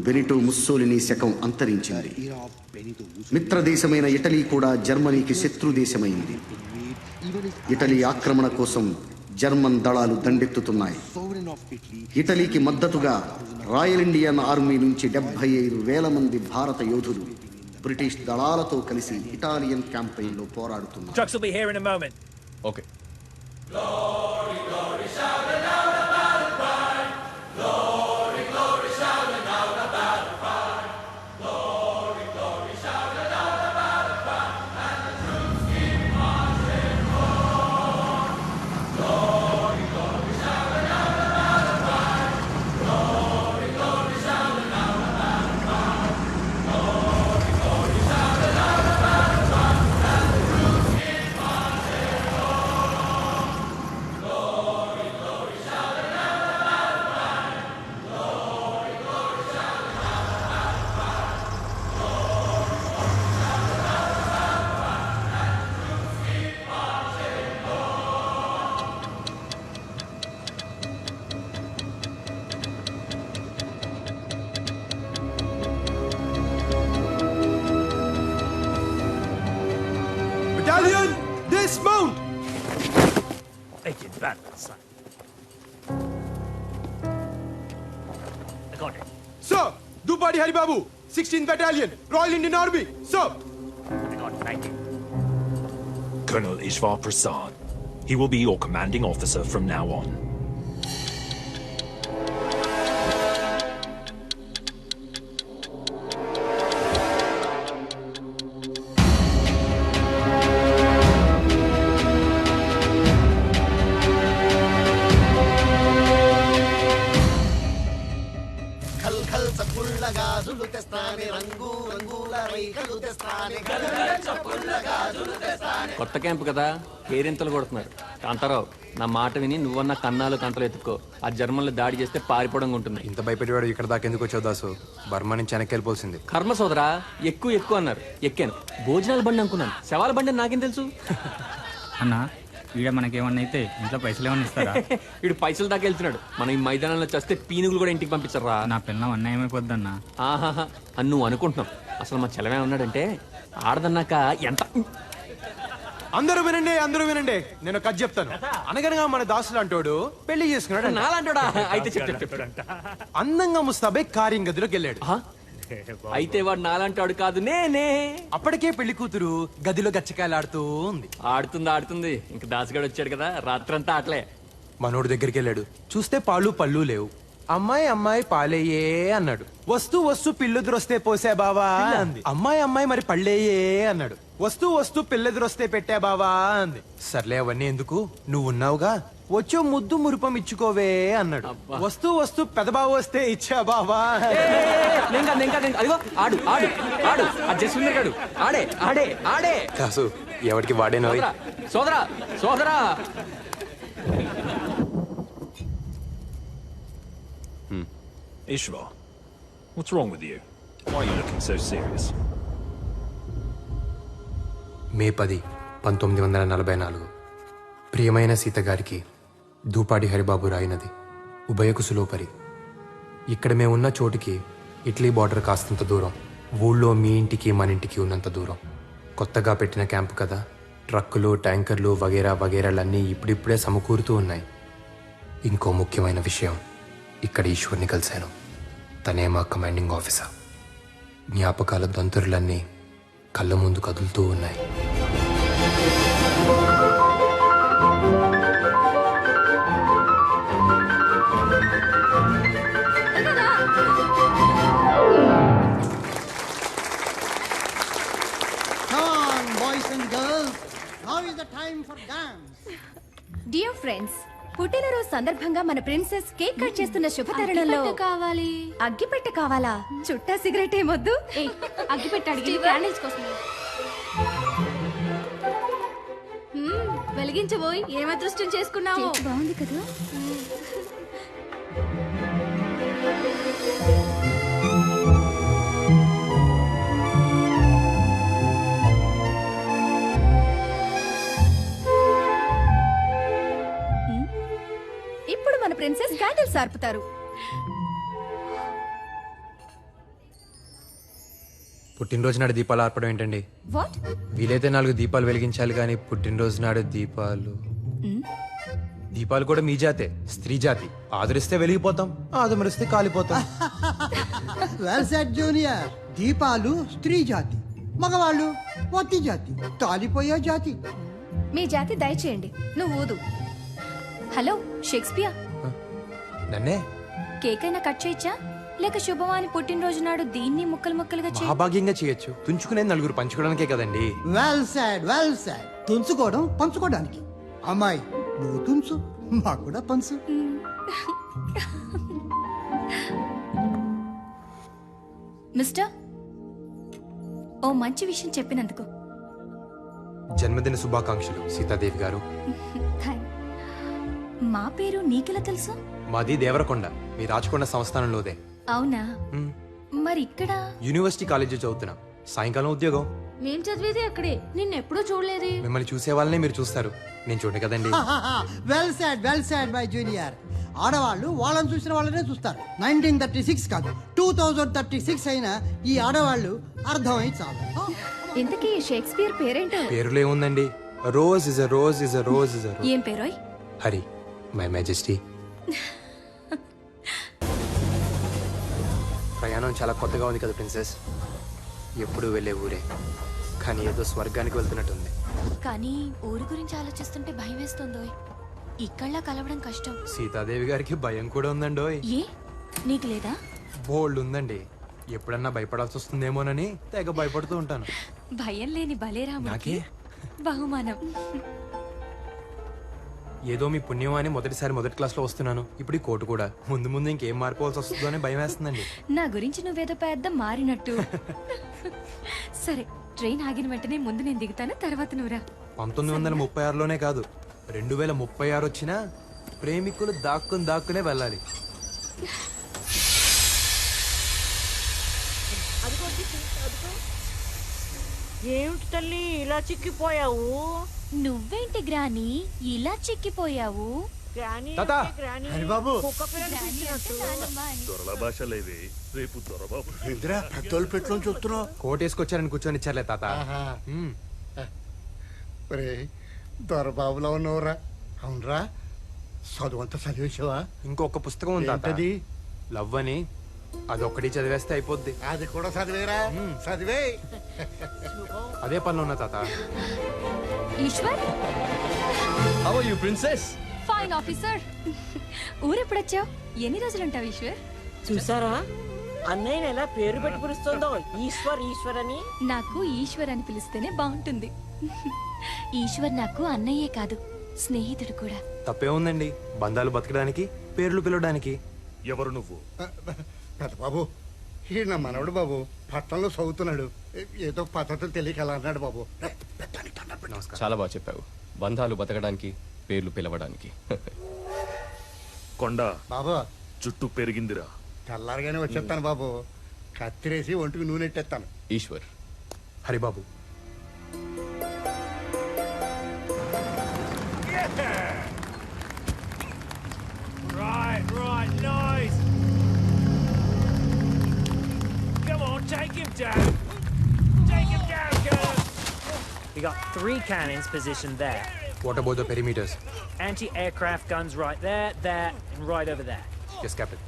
Benito Mussolini శకం అంతరించింది. మిత్రదేశమైన Italy కూడా జర్మనీకి శత్రు దేశమైంది. ఇటలీ ఆక్రమణ కోసం జర్మన్ దళాలు దండెత్తుతున్నాయి. ఇటలీకి మద్దతుగా రాయల్ ఇండియన్ ఆర్మీ నుంచి 75,000 మంది భారత యోధులు బ్రిటిష్ దళాలతో కలిసి ఇటాలియన్ క్యాంపెయిన్లో పోరాడుతున్నారు. Okay. Battalion, dismount! Taking battle, son. I got it. Sir, Dupadi Haribabu, 16th Battalion, Royal Indian Army, sir! I got 19. Colonel Ishvar Prasad. He will be your commanding officer from now on. కొత్త camp కదా కేరింతలు కొడుతున్నారు. కాంతారావు, నా మాట విని నువ్వన్న కన్నాలు కంటలు ఎత్తుకో. ఆ జర్మన్లు దాడి చేస్తే పారిపోవడం ఉంటుంది. ఇంత భయపెట్టేవాడు ఇక్కడ దాకా ఎందుకు వచ్చావు దాసు? బర్మా నుంచి వెనక్కి వెళ్ళిపోతుంది. కర్మ సోదరా, ఎక్కువ అన్నారు, ఎక్కాను. భోజనాల బండి అనుకున్నాను, శవాల బండి అని నాకేం తెలుసు? అన్నా ఈడ మనకేమన్నా అయితే ఇంట్లో పైసలు ఏమన్నా ఇస్తారా? వీడు పైసలు దాకా వెళ్తున్నాడు. మనం ఈ మైదానంలో చేస్తే పీనుగులు కూడా ఇంటికి పంపించరా? నా పిల్లం అన్యాయమైపోద్దన్నా. ఆహాహా అని నువ్వు అనుకుంటున్నావు. అసలు మా చెలమే ఉన్నాడంటే ఆడదన్నాక ఎంత. అందరూ వినండి, నేను కథ చెప్తాను. అనగనగా మన దాసులు అంటోడు పెళ్లి చేసుకున్నాడు. నాలంటాడా? అయితే చెప్పు. అందంగా ముస్తాబే కార్యం గదిలోకి వెళ్ళాడు. అయితే వాడు నాలంటాడు కాదు, నేనే. అప్పటికే పెళ్లి కూతురు గదిలో గచ్చకాయలు ఆడుతూ ఉంది. ఆడుతుంది. ఇంక దాసుగాడు వచ్చాడు కదా, రాత్రంతా ఆటలే. మనోడు దగ్గరికి వెళ్ళాడు. చూస్తే పాలు పళ్ళు లేవు. అమ్మాయి పాలేయే అన్నాడు. వస్తూ పిల్లెదురొస్తే పోసే బావా అంది. అమ్మాయి మరి పళ్ళేయే అన్నాడు. వస్తూ పిల్లెదురొస్తే పెట్టా బావా అంది. సర్లే అవన్నీ ఎందుకు, నువ్వు ఉన్నావుగా, వచ్చో ముద్దు మురుపం ఇచ్చుకోవే అన్నాడు. వస్తూ పెదబావ వస్తే ఇచ్చా బావా. అదిగో ఆడు ఆ జస్విందర్ గాడు ఆడే. దాసు ఎవరికి వాడేనో. సోదరా Ishvar, what's wrong with you? Why are you looking so serious? మే 10, 1944 ప్రియమైన సీత గారికి దూపాడి హరిబాబు రాయినది. ఉభయకుశలోపరి. ఇక్కడ మేమున్న చోటుకి ఇటలీ బార్డర్ కాస్తంత దూరం. ఊళ్ళో మీ ఇంటికి మన ఇంటికి ఉన్నంత దూరం. కొత్తగా పెట్టిన క్యాంపు కదా, ట్రక్కులు ట్యాంకర్లు వగేరాలన్నీ ఇప్పుడిప్పుడే సమకూరుతూ ఉన్నాయి. ఇంకో ముఖ్యమైన విషయం, ఇక్కడ ఈశ్వర్ని కలిశాను. తనే మా కమాండింగ్ ఆఫీసర్. జ్ఞాపకాల దంతురులన్నీ కళ్ళ ముందు కదులుతూ ఉన్నాయి. డియర్ ఫ్రెండ్స్, పుట్టినరోజు సందర్భంగా మన ప్రిన్సెస్ కేక్ కట్ చేస్తున్న శుభ తరుణంలో కావాలి. అగ్గిపెట్టె కావాలా? చుట్టా సిగరెట్ ఏమొద్దు. అగ్గిపెట్టె అడిగి క్యాండిల్స్ కోసం వెలిగించబోయి ఏం అదృష్టం చేసుకున్నావు. బాగుంది కదా. ఇప్పుడు మన ప్రిన్సెస్ క్యాండిల్స్ ఆర్పుతారు. పుట్టినరోజు నాడు దీపాలు ఆర్పడం ఏంటండి? వాట్? వీలైతే 4 దీపాలు వెలిగించాలి కానీ పుట్టినరోజు నాడు దీపాలు దీపాలు కూడా మీ జాతే, స్త్రీ జాతి. ఆదరిస్తే వెలిగిపోతాం, ఆదమరిస్తే కాలిపోతాం. Well said junior. దీపాలు స్త్రీ జాతి, మగవాళ్ళు వత్తి జాతి, తాలిపోయే జాతి. మీ జాతి దయచేయండి. నువ్వు ఊదు. హలో షేక్స్పియర్, నన్నే కేక్ అయినా కట్ చేయొచ్చా? లేక శుభవాని పుట్టినరోజు నాడు దీన్ని ముక్కలు ముక్కలుగా చేయి. మహాభాగ్యంగా చేయొచ్చు. తుంచుకునేది 4 పంచుకోవడానికే కదండి. Well said, well said. తుంచుకోవడం పంచుకోవడానికి. అమ్మాయి నువ్వు తుంచు, మాకు కూడా పంచు. మిస్టర్, ఓ మంచి విషయం చెప్పినందుకు జన్మదిన శుభాకాంక్షలు సీతాదేవి గారు. థాంక్స్. మా పేరు నీకెలా తెలుసు? మాది దేవరకొండ, మీ రాచకొండ సంస్థానంలోదే. అవునా? మరి ఇక్కడ యూనివర్సిటీ కాలేజీ చదువుతున్నా. సాయంకాలం ఉద్యోగం. మేం చదివేది అక్కడే, నిన్నెప్పుడూ చూడలేదే. మిమ్మల్ని చూసే వాళ్ళనే మీరు చూస్తారు, నేను చూడను కదండి. Well said, well said my junior. ఆడవాళ్ళు వాళ్ళని చూసిన వాళ్ళనే చూస్తారు. 1936 కాదు, 2036 అయినా ఈ ఆడవాళ్ళు అర్థమై చాలు. ఇంతకీ షేక్స్పియర్ పేరేంటో? పేరులో ఏముందండి? Rose is a rose is a rose is a rose. ఏం పేరోయ్? Hari, my majesty. ప్రయాణం చాలా కొత్తగా ఉంది కదా ప్రిన్సెస్. ఎప్పుడు వెళ్ళే ఊరే, కానీ ఏదో స్వర్గానికి వెళ్తున్నట్టుంది. కానీ ఊరి గురించి ఆలోచిస్తుంటే భయం వేస్తుందోయ్. ఇక్కడ్లా కలవడం కష్టం. సీతాదేవి గారికి భయం కూడా ఉందండోయ్. ఏ, నీకు లేదా? బోల్డ్ ఉందండి. ఎప్పుడన్నా భయపడాల్సి వస్తుందేమోనని తెగ భయపడుతూ ఉంటాను. భయం లేని బలేరాముడికి నాకే బహుమానం. ఏదో మీ పుణ్యం అని మొదటిసారి మొదటి క్లాస్లో వస్తున్నాను. ఇప్పుడు ఈ కోటు కూడా. ముందు ముందు ఇంకేం మారిపోవాల్సి వస్తుందో అని భయం వేస్తుందండి. నా గురించి నువ్వేదో పెద్ద మారినట్టు. సరే, ట్రైన్ ఆగిన వెంటనే ముందు నేను దిగుతాను, తర్వాత నువ్వురా. 1936లోనే కాదు, 2036 వచ్చినా ప్రేమికులు దాక్కునే వెళ్ళాలి. ఏమిటి తల్లి ఇలా చిక్కిపోయావు? నువ్వేంటి గ్రాని ఇలా చిక్కిపోయావు? తాతా! హరిబాబు, పెద్దోళ్ళు పెట్టుకొని చూస్తున్నావు. కోట్ వేసుకొచ్చారని కూర్చొని ఇచ్చారులే తాత. దొరబాబులో ఉన్నవరా? అవునరా, చదువు అంతా చదివేసావా? ఇంకొక పుస్తకం ఉంది తాత, లవ్ అని. అదొక్కటి చదివేస్తే అయిపోద్ది. అది కూడా చదివేరా? చదివే. అదే పనిలో ఉన్నా తాత. Eshwar, how are you princess? Fine officer. ఊరెప్పుడొచ్చావు? ఎన్ని రోజులుంటావు ఈశ్వర్? చూసారా అన్నయ్య ఎలా పేరు పెట్టి పిలుస్తుందో, ఈశ్వర్ ఈశ్వర్ అని. నాకు ఈశ్వర్ అని పిలిస్తేనే బాగుంటుంది. ఈశ్వర్ నాకు అన్నయ్యే కాదు, స్నేహితుడు కూడా. తప్పే ఉందండి, బంధాలు బతకడానికి, పేర్లు పిలవడానికి. ఎవరు నువ్వు? పెద్ద బాబు, ఈ నా మనవడు బాబు పట్టణంలో చదువుతున్నాడు. ఏదో పద్ధతులు తెలియక అలా అన్నాడు బాబు. నమస్కారం. చాలా బాగా చెప్పావు. బంధాలు బతకడానికి, పేర్లు పిలవడానికి. కొండ బాబు, జుట్టు పెరిగిందిరా. తెల్లారగానే వచ్చేస్తాను బాబు. కత్తిరేసి ఒంటికి నూనె ఎట్టేస్తాను. Eshwar. Haribabu. Right, nice. Come on, take him down. Take him down, girl. We got 3 cannons positioned there. What about the perimeters? Anti-aircraft guns right there, and right over there. Yes, Captain.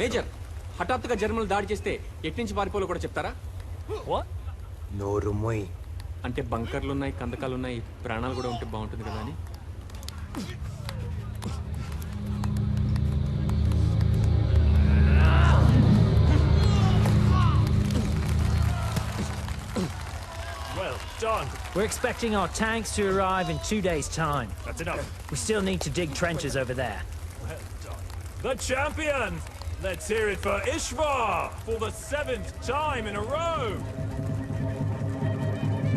Major, హఠాత్తుగా జర్మన్లు దాడి చేస్తే ఎట్నుంచి పారిపోలో కూడా చెప్తారా? What? నోరు మొయ్. అంటే బంకర్లు ఉన్నాయి, కందకాలు ఉన్నాయి, ప్రాణాలు కూడా ఉంటే బాగుంటుంది కదా అని. Well done. We're expecting our tanks to arrive in 2 days' time. That's enough. We still need to dig trenches over there. Well done. The champion! Let's hear it for Ishvar for the 7th time in a row.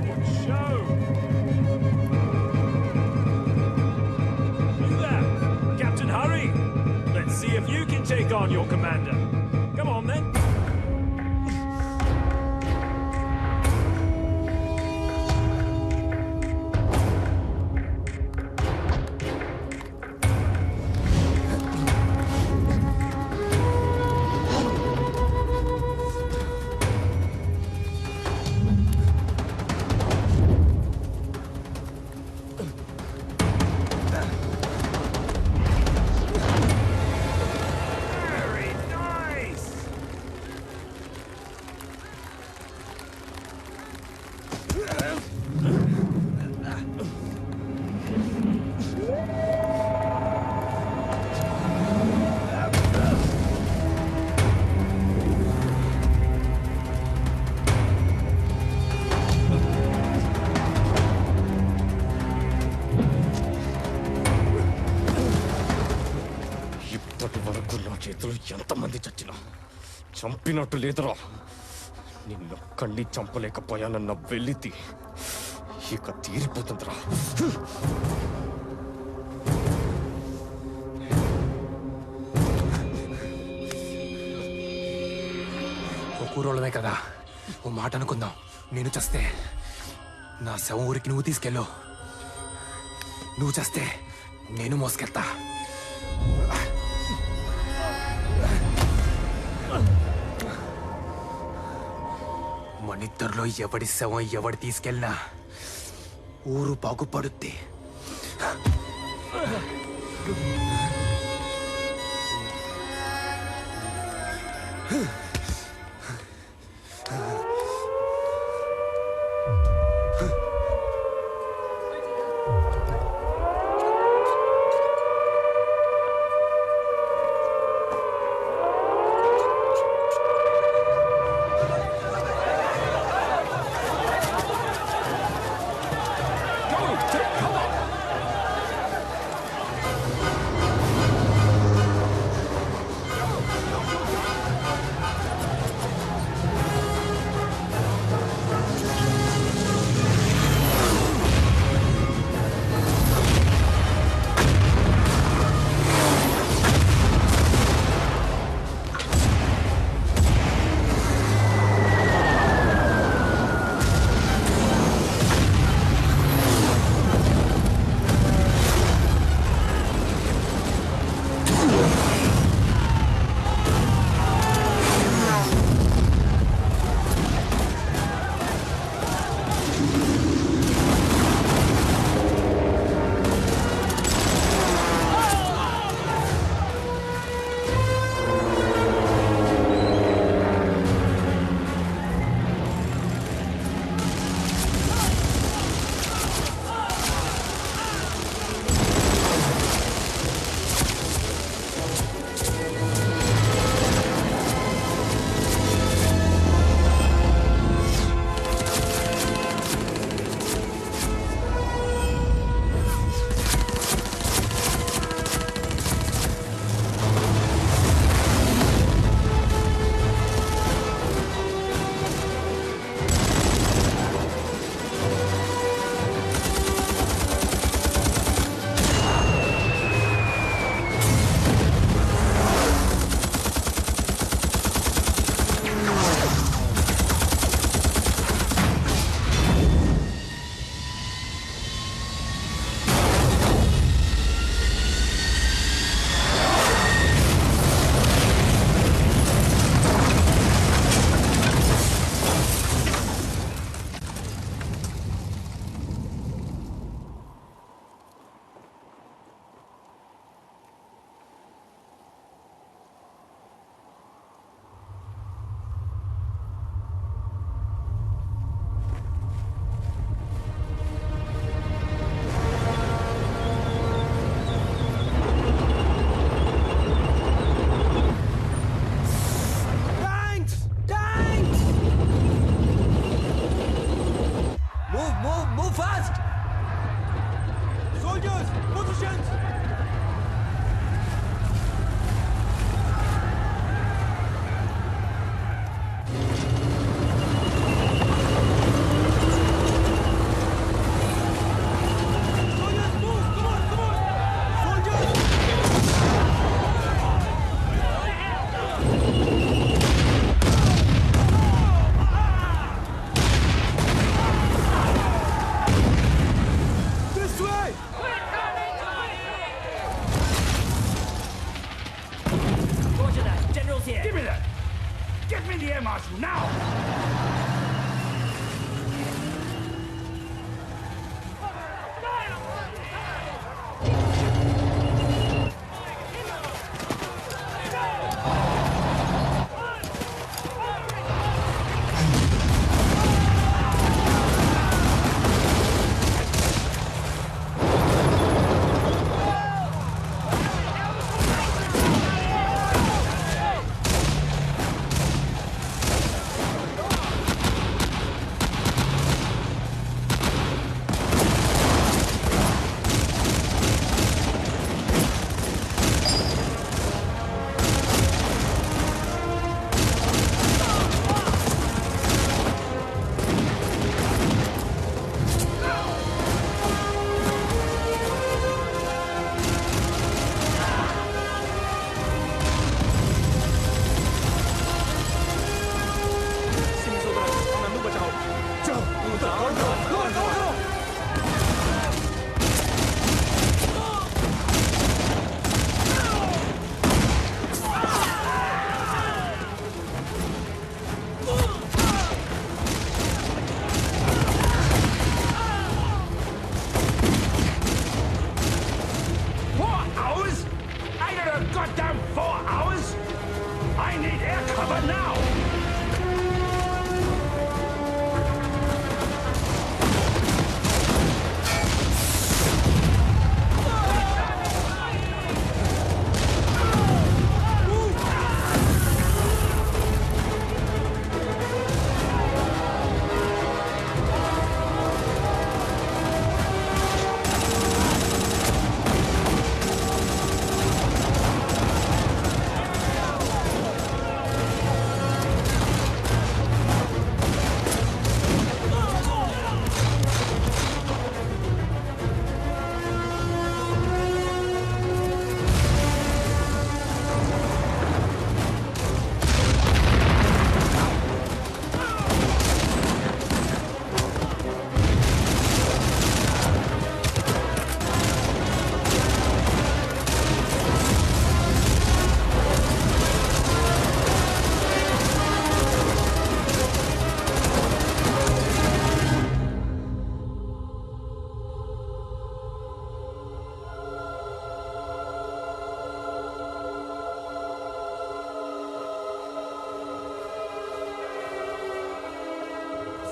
What show! You there, Captain Hurry. Let's see if you can take on your commander. Come on then. చంపినట్టు లేదురా. నిన్నొక్కడిని చంపలేకపోయానన్న వెలితి ఇక తీరిపోతుందిరా. ఓ కూరోళ్ళమే కదా, ఓ మాట అనుకుందాం. నేను చస్తే నా శవం ఊరికి నువ్వు తీసుకెళ్ళు, నువ్వు చస్తే నేను మోసుకెళ్తా. మనిద్దరిలో ఎవడి శవం ఎవడి తీసుకెళ్ళినా ఊరు బాగుపడుద్ది.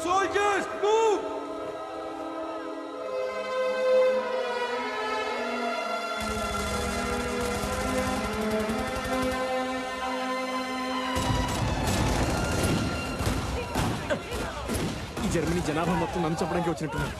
Soldiers, move! ఈ జర్మనీ జనాభా మొత్తం నన్ను చంపడానికి వచ్చినట్టున్నారు.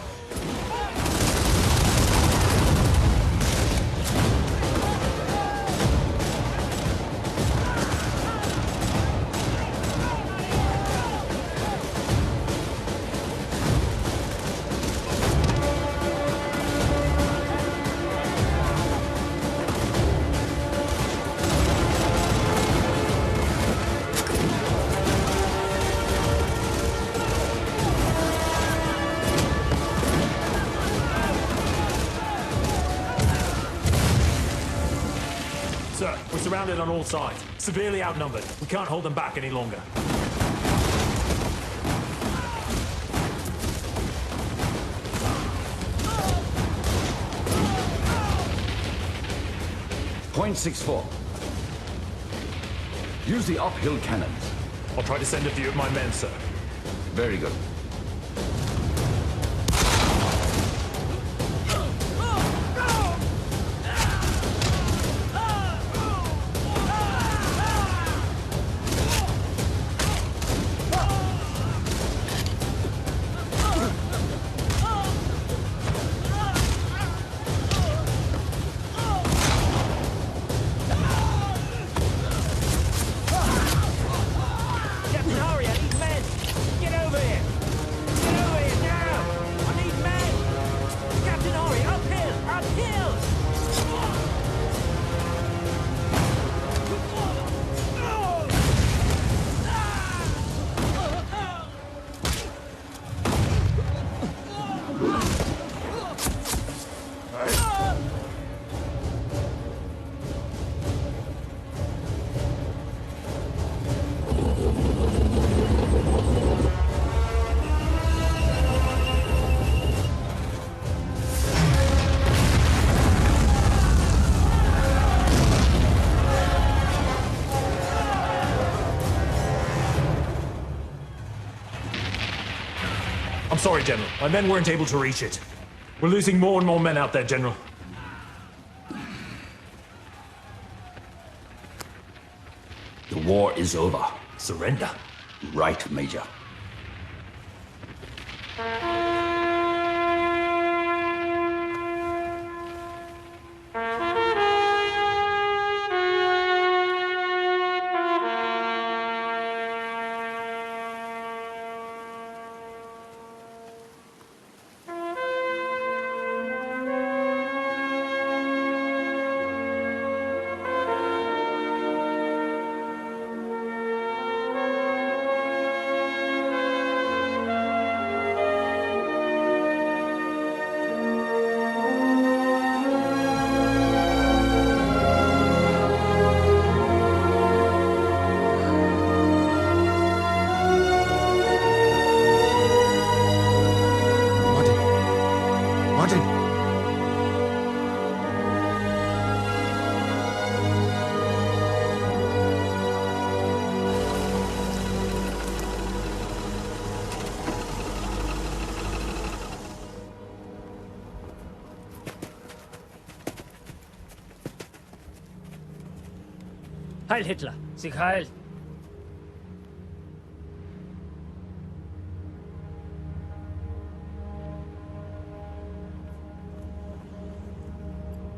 Sir, we're surrounded on all sides. Severely outnumbered. We can't hold them back any longer. Point 64. Use the uphill cannons. I'll try to send a few of my men, sir. Very good. Captain Hari, I need men! Get over here! Get over here now! I need men! Captain Hari, uphill! Uphill! I'm sorry, General. My men weren't able to reach it. We're losing more and more men out there, General. The war is over. Surrender. Right, Major. Martin! Heil Hitler! Sieg heil!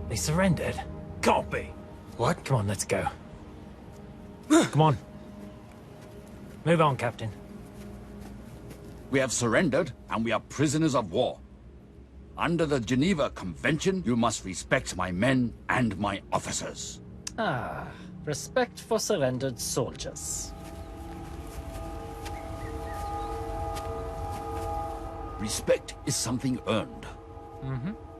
They surrendered? Can't be. What? Come on, let's go. Come on. Move on, Captain. We have surrendered, and we are prisoners of war. Under the Geneva Convention, you must respect my men and my officers. Ah, respect for surrendered soldiers. Respect is something earned.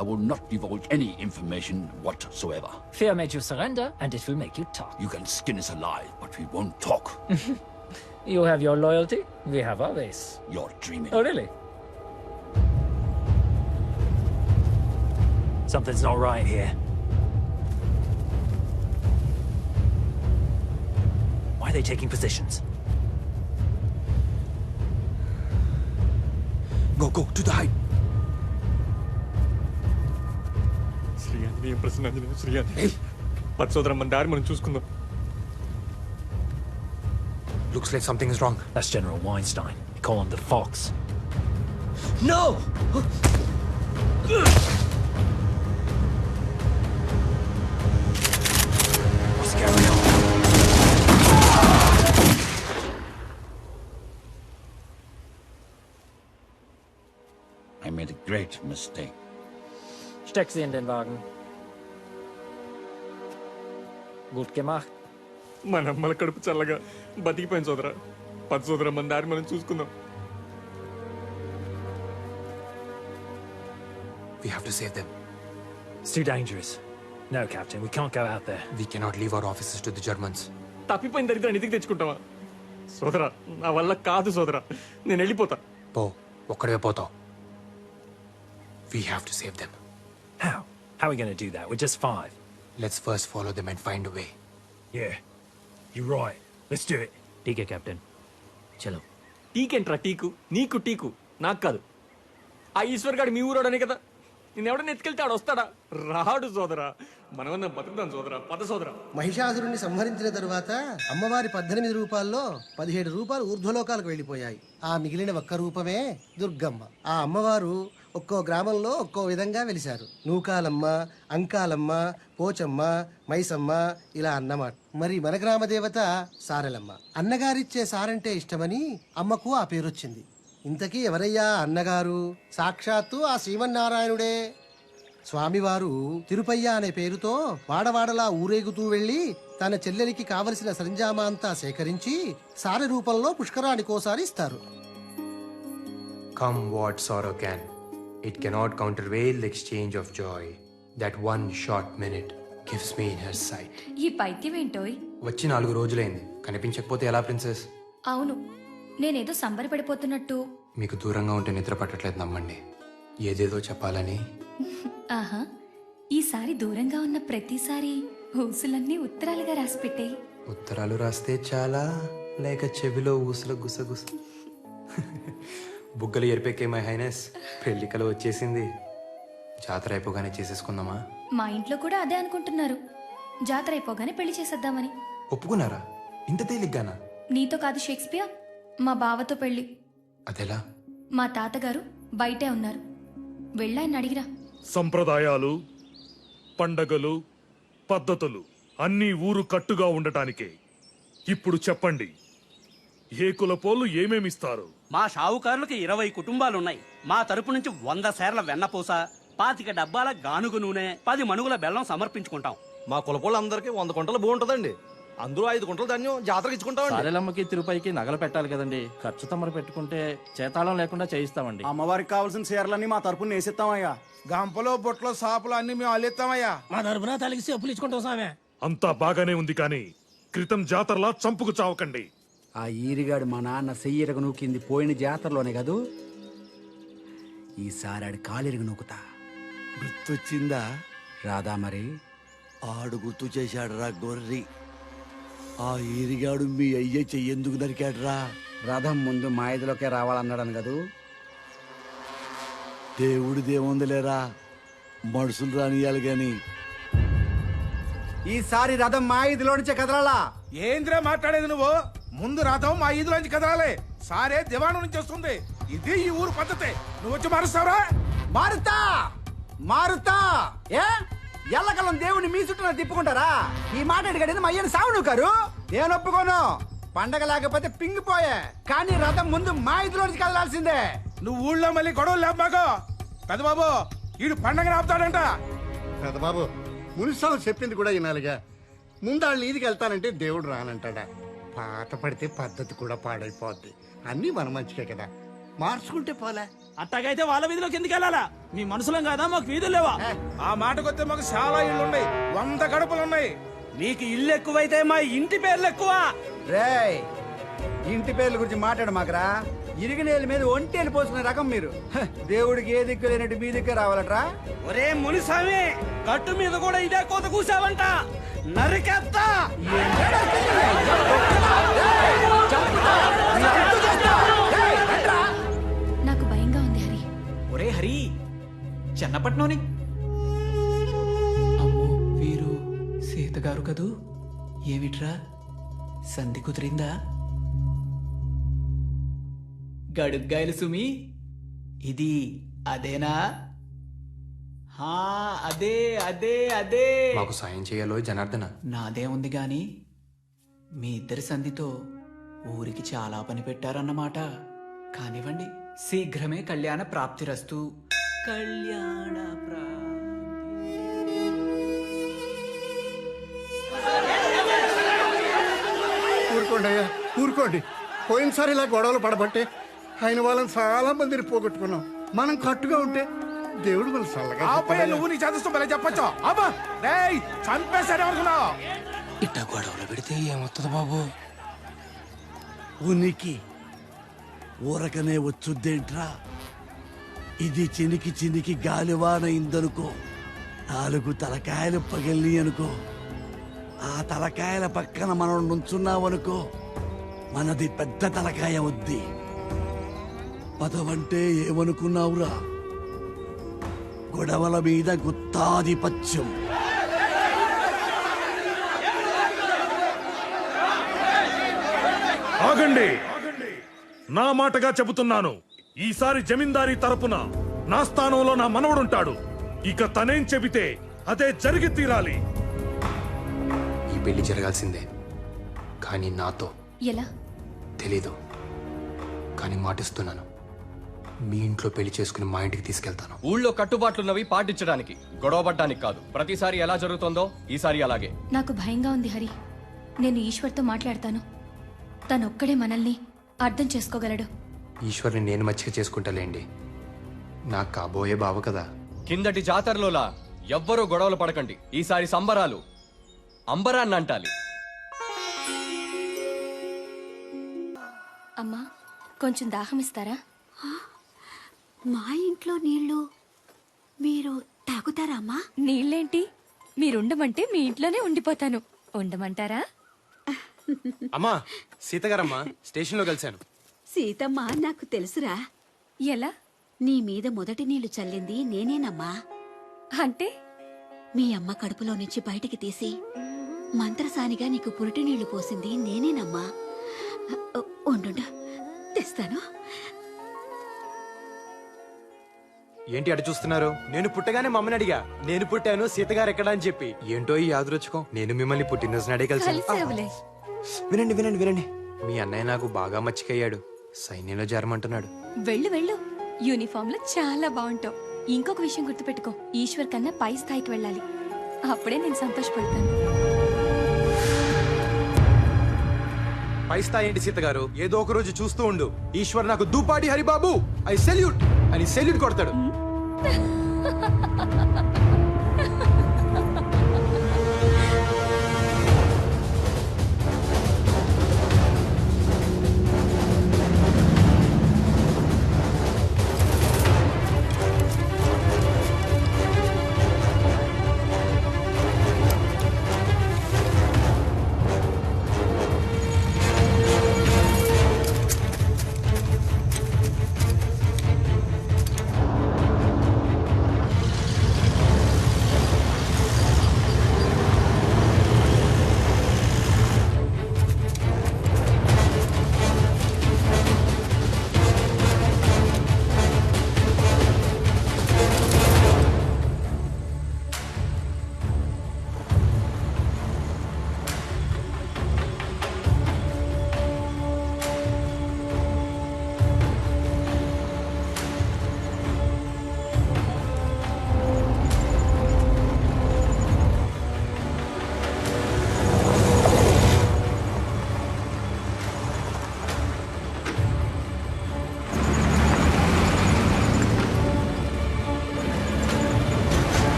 I will not divulge any information whatsoever. Fear made you surrender, and it will make you talk. You can skin us alive, but we won't talk. You have your loyalty, we have our base. You're dreaming. Oh, really? Something's not right here. Why are they taking positions? Go to the height. Sri Anjaneya Prasannanjaneya Sri Anjaneya పచ్చోదరం మన దారి మనం చూసుకుందాం. Looks like something is wrong. That's General Weinstein. You call him the Fox. No! What's going on? I made a great mistake. Steck sie in den Wagen. Gut gemacht. మన అమ్మల కడుపు చల్లగా బతికిపోయింది సోదరా. పచ్చోదరం మన దారి మనం చూసుకుందాం. We have to save them. It's too dangerous. No, Captain, we can't go out there. We cannot leave our officers to the Germans. తప్పిపోయిన దరిద్రాన్ని ఇంటికి తెచ్చుకుంటావా సోదరా? నా వల్ల కాదు సోదరా, నేను వెళ్ళిపోతా. పో, ఒక్కడే పోతావు. We have to save them. How? How are we going to do that? We're just 5. Let's first follow them and find a way. Yeah, you're right. Let's do it. TK captain, చలో. టీకేంట్రా teak? నీకు teak, నాకు కాదు. ఆ ఈశ్వర్ గారు మీ ఊరోడనే కదా, నేను ఎవడన్నా ఎత్తుకెళ్తే ఆడు వస్తాడా? రాడు సోదరా. మనమన్నా బతుకుతాం సోదరా. పద సోదరా. మహిషాసురుణ్ణి సంహరించిన తరువాత అమ్మవారి 18 రూపాల్లో 17 రూపాయలు ఊర్ధ్వలోకాలకు వెళ్ళిపోయాయి. ఆ మిగిలిన ఒక్క రూపమే దుర్గమ్మ. ఆ అమ్మవారు ఒక్కో గ్రామంలో ఒక్కో విధంగా వెలిశారు. నూకాలమ్మ, అంకాలమ్మ, పోచమ్మ, మైసమ్మ ఇలా అన్నమాట. మరి మన గ్రామ దేవత సారెలమ్మ. అన్నగారిచ్చే సారంటే ఇష్టమని అమ్మకు ఆ పేరొచ్చింది. ఇంతకీ ఎవరయ్యా అన్నగారు? సాక్షాత్తు ఆ శ్రీమన్నారాయణుడే. స్వామివారు తిరుపయ్య అనే పేరుతో వాడవాడలా ఊరేగుతూ వెళ్లి తన చెల్లెలికి కావలసిన సరంజామా అంతా సేకరించి సారె రూపంలో పుష్కరానికోసారి ఇస్తారు. Come what sorrow can, it cannot countervail the exchange of joy. That one short minute gives me in her sight. ఈ పైత్యం ఏంటోయ్? వచ్చి 4 రోజులైంది, కనిపించకపోతే ఎలా ప్రిన్సెస్? అవును, నేనేదో సంబరపడిపోతున్నట్టు. మీకు దూరంగా ఉంటే నిద్ర పట్టట్లేదు, నమ్మండి. ఏదేదో చెప్పాలని. ఆహా, ఈసారి దూరంగా ఉన్న ప్రతిసారి ఊసులన్నీ ఉత్తరాలుగా రాసి పెట్టాయి. ఉత్తరాలు రాస్తే చాలా, లేక చెవిలో ఊసుల గుసగుస. బుగ్గలు ఎరిపెక్కే మై హైనెస్, పెళ్లికలు వచ్చేసింది. జాతర అయిపోగానే చేసేసుకుందామా? మా ఇంట్లో కూడా అదే అనుకుంటున్నారు. జాతర అయిపోగానే పెళ్లి చేసేద్దామని. ఒప్పుకున్నారా? ఇంత తేలిగ్గానా? నీతో కాదు షేక్స్పియర్, మా బావతో పెళ్లి. అదెలా? మా తాతగారు బయటే ఉన్నారు, వెళ్ళాయని అడిగిరా. సంప్రదాయాలు, పండగలు, పద్ధతులు అన్నీ ఊరు కట్టుగా ఉండటానికే. ఇప్పుడు చెప్పండి, ఏ కులపోళ్ళు ఏమేమిస్తారు? మా షావుకారులకి 20 కుటుంబాలున్నాయి. మా తరపు నుంచి 100 సేర్ల వెన్నపూస, 25 డబ్బాల గానుగు నూనె, 10 మణుగుల బెల్లం సమర్పించుకుంటాం. మా కులపోళ్ళందరికీ 100 కుంటలు భూ ఉంటుందండి. అందులో 5 కుంటలు ధాన్యం జాతరకి ఇచ్చుకుంటాం. సారెలమ్మకి తిరుపతికి నగలు పెట్టాలి కదండి. ఖర్చు తమరు పెట్టుకుంటే చేతాళం లేకుండా చేయిస్తామండి. అమ్మవారికి కావాల్సిన చీరలన్నీ మా తరపున వేసిస్తామయ్యా. గంపలో బొట్లో సాపులు అన్ని మేము అల్లిస్తామయ్యా. మా తరపున తలిసి అప్పులు ఇచ్చుకుంటాం సామే. అంతా బాగానే ఉంది, కానీ క్రితం జాతరలా చంపుకు చావకండి. ఆ ఈరిగాడు మా నాన్న సెయ్యరగ నూకింది పోయిన జాతరలోనే కదూ. ఈసారి ఆడి కాలిరగ నూకుతా. గుర్తొచ్చిందా? రాదా మరి? ఆడు గుర్తు చేశాడు రా గొర్రి. ఆ ఈరిగాడు మీ అయ్య చెయ్యేందుకు నరికాడురా? రథం ముందు మా ఇదిలోకే రావాలన్నాడని కదూ. దేవుడిదేముందిలేరా, మనుషులు రానియాలి గాని. ఈసారి రథం మా ఇదిలో నుంచే కదలాలా. ఏంద్రా మాట్లాడేది నువ్వు? ముందు రథం మా ఈదులోంచి కదలాలి. సారే దివాణం నుంచి వస్తుంది. ఇది ఈ ఊరు పద్ధతి. నువ్వు వచ్చి మారుస్తావురా? మారుతా మారుతా. ఏ ఎల్లకలం దేవుని మీ చుట్టూ తిప్పుకుంటారా? ఈ మాట అడిగేది మా అయ్యని సావు నువ్వు. నేను ఒప్పుకోను. పండగ లేకపోతే పింగిపోయే, కానీ రథం ముందు మా ఇదిలో నుంచి కదలాల్సిందే. నువ్వు ఊళ్ళో మళ్ళీ గొడవలు లేవు మాకు. పెద్దబాబు, ఈడు పండగ ఆపుతాడంట. పెద్దబాబు, మునిస్వామి చెప్పింది కూడా వినాలిగా. ముందాళ్ళు ఈదికి వెళ్తానంటే దేవుడు రానంటాడా? పాత పడితే పద్ధతి కూడా పాడైపోద్ది. అన్నీ మన మంచికే కదా, మార్చుకుంటే పోలే. అట్టాగైతే వాళ్ళ వీధిలోకి ఎందుకు వెళ్ళాలా? మీ మనుషులం కాదా, మాకు వీధులు లేవా? ఆ మాటకొస్తే మాకు చాలా ఇళ్ళు ఉన్నాయి, 100 గడపలు ఉన్నాయి. నీకు ఇల్లు ఎక్కువైతే మా ఇంటి పేర్లు ఎక్కువ. రేయ్, ఇంటి పేర్ల గురించి మాట్లాడు మాకరా. ఇరిగినేల మీద ఒంటేలు పోసుకునే రకం మీరు. దేవుడికి ఏ దిక్కు లేనట్టు మీ దిక్కు రావాలట్రా. ఒరే మునిస్వామి, కట్టు మీద కూడా ఇదే కోత కూసావంట, నరికేస్తా. నాకు భయంగా ఉంది హరి. విశాఖపట్నం అమ్మో వీరు సీత గారు కదూ ఏమిట్రా సంధి కుదిరిందా గడుగ్గాయలు సుమి ఇది అదేనా అదే అదే అదే మాకు సాయం చేయాలో జనార్దన. నాదే ఉంది గాని మీ ఇద్దరి సంధితో ఊరికి చాలా పని పెట్టారన్నమాట. కానివ్వండి, శీఘ్రమే కళ్యాణ ప్రాప్తిరస్తు. కళ్యాణ ఊరుకోండి అయ్యా, ఊరుకోండి. పోయినసారి ఇలా గొడవలు పడబట్టే ఆయన వాళ్ళని చాలా మందిని పోగొట్టుకున్నాం. మనం కట్టుగా ఉంటే దేవుడు మన చల్లగా నువ్వు నీ చదువు భలే చెప్పొచ్చు. అబ్బా చంపేశాడు అనుకున్నావు. ఇట్ట గొడవలు పెడితే ఏమవుతుంది బాబు? ఉనికి ఊరకనే వచ్చుద్దేంట్రా? ఇది చినికి చినికి గాలివాన ఇందనుకో, 4 తలకాయలు పగిలి అనుకో, ఆ తలకాయల పక్కన మనం నుంచున్నామనుకో, మనది పెద్ద తలకాయ వద్ది. పదవంటే ఏమనుకున్నావురా? గొడవల మీద గుత్తాధిపత్యం. ఆగండి, నా మాటగా చెబుతున్నాను. ఈసారి జమీందారీ తరపున నా స్థానంలో నా మనవడుంటాడు. ఇక తనేం చెబితే అదే జరిగి తీరాలి. ఈ పెళ్లి జరగాల్సిందే, కానీ నాతో. ఎలా తెలీదు, కానీ మాటిస్తున్నాను. మీ ఇంట్లో పెళ్లి చేసుకుని మా ఇంటికి తీసుకెళ్తాను. ఊళ్ళో కట్టుబాట్లున్నవి పాటించడానికి, గొడవ పడ్డానికి కాదు. ప్రతిసారి ఎలా జరుగుతుందో ఈసారి అలాగే. నాకు భయంగా ఉంది హరి. నేను ఈశ్వర్తో మాట్లాడతాను. తనొక్కడే మనల్ని అర్థం చేసుకోగలడు. ఈశ్వర్ని నేను మచ్చిక చేసుకుంటాలేండి. నాకు కాబోయే బావ కదా. కిందటి జాతరలోలా ఎవ్వరూ గొడవలు పడకండి. ఈసారి సంబరాలు అంబరాన్ని అంటాలి. అమ్మా, కొంచెం దాహం ఇస్తారా? మా ఇంట్లో నీళ్లు మీరు తాగుతారా అమ్మా? నీళ్ళేంటి, మీరుండమంటే మీ ఇంట్లోనే ఉండిపోతాను. ఉండమంటారా? అమ్మా, సీతగారమ్మా స్టేషన్లో కలిశాను. సీతమ్మ నాకు తెలుసురా. ఎలా? నీ మీద మొదటి నీళ్లు చల్లింది నేనేనమ్మా. అంటే మీ అమ్మ కడుపులో నుంచి బయటికి తీసి మంత్రసానిగా నీకు పురిటి నీళ్లు పోసింది నేనేనమ్మా. ఉండు, తెస్తాను. ఏంటి అటు చూస్తున్నారు? నేను పుట్టగానే మమ్మని అడిగా, నేను పుట్టాను సీతగారు ఎక్కడా అని చెప్పి. ఏంటో ఈ యాదృచ్ఛికం, నేను మిమ్మల్ని పుట్టినరోజు నాడే కలిసాను. వినండి వినండి వినండి, మీ అన్నయ్య నాకు బాగా మచ్చికయ్యాడు. సైన్యంలో చేరమంటున్నాడు. వెళ్ళు వెళ్ళు, యూనిఫామ్ లో చాలా బాగుంటావు. ఇంకొక విషయం గుర్తుపెట్టుకో, ఈశ్వర్ కన్నా పై స్థాయికి వెళ్ళాలి. అప్పుడే నేను సంతోషపడతాను. పై స్థాయి ఏంటి సీతగారు? ఏదో ఒక రోజు చూస్తూ ఉండు, ఈశ్వర్ నాకు దూపాటి హరిబాబు ఐ సెల్యూట్ అని సెల్యూట్ కొడతాడు.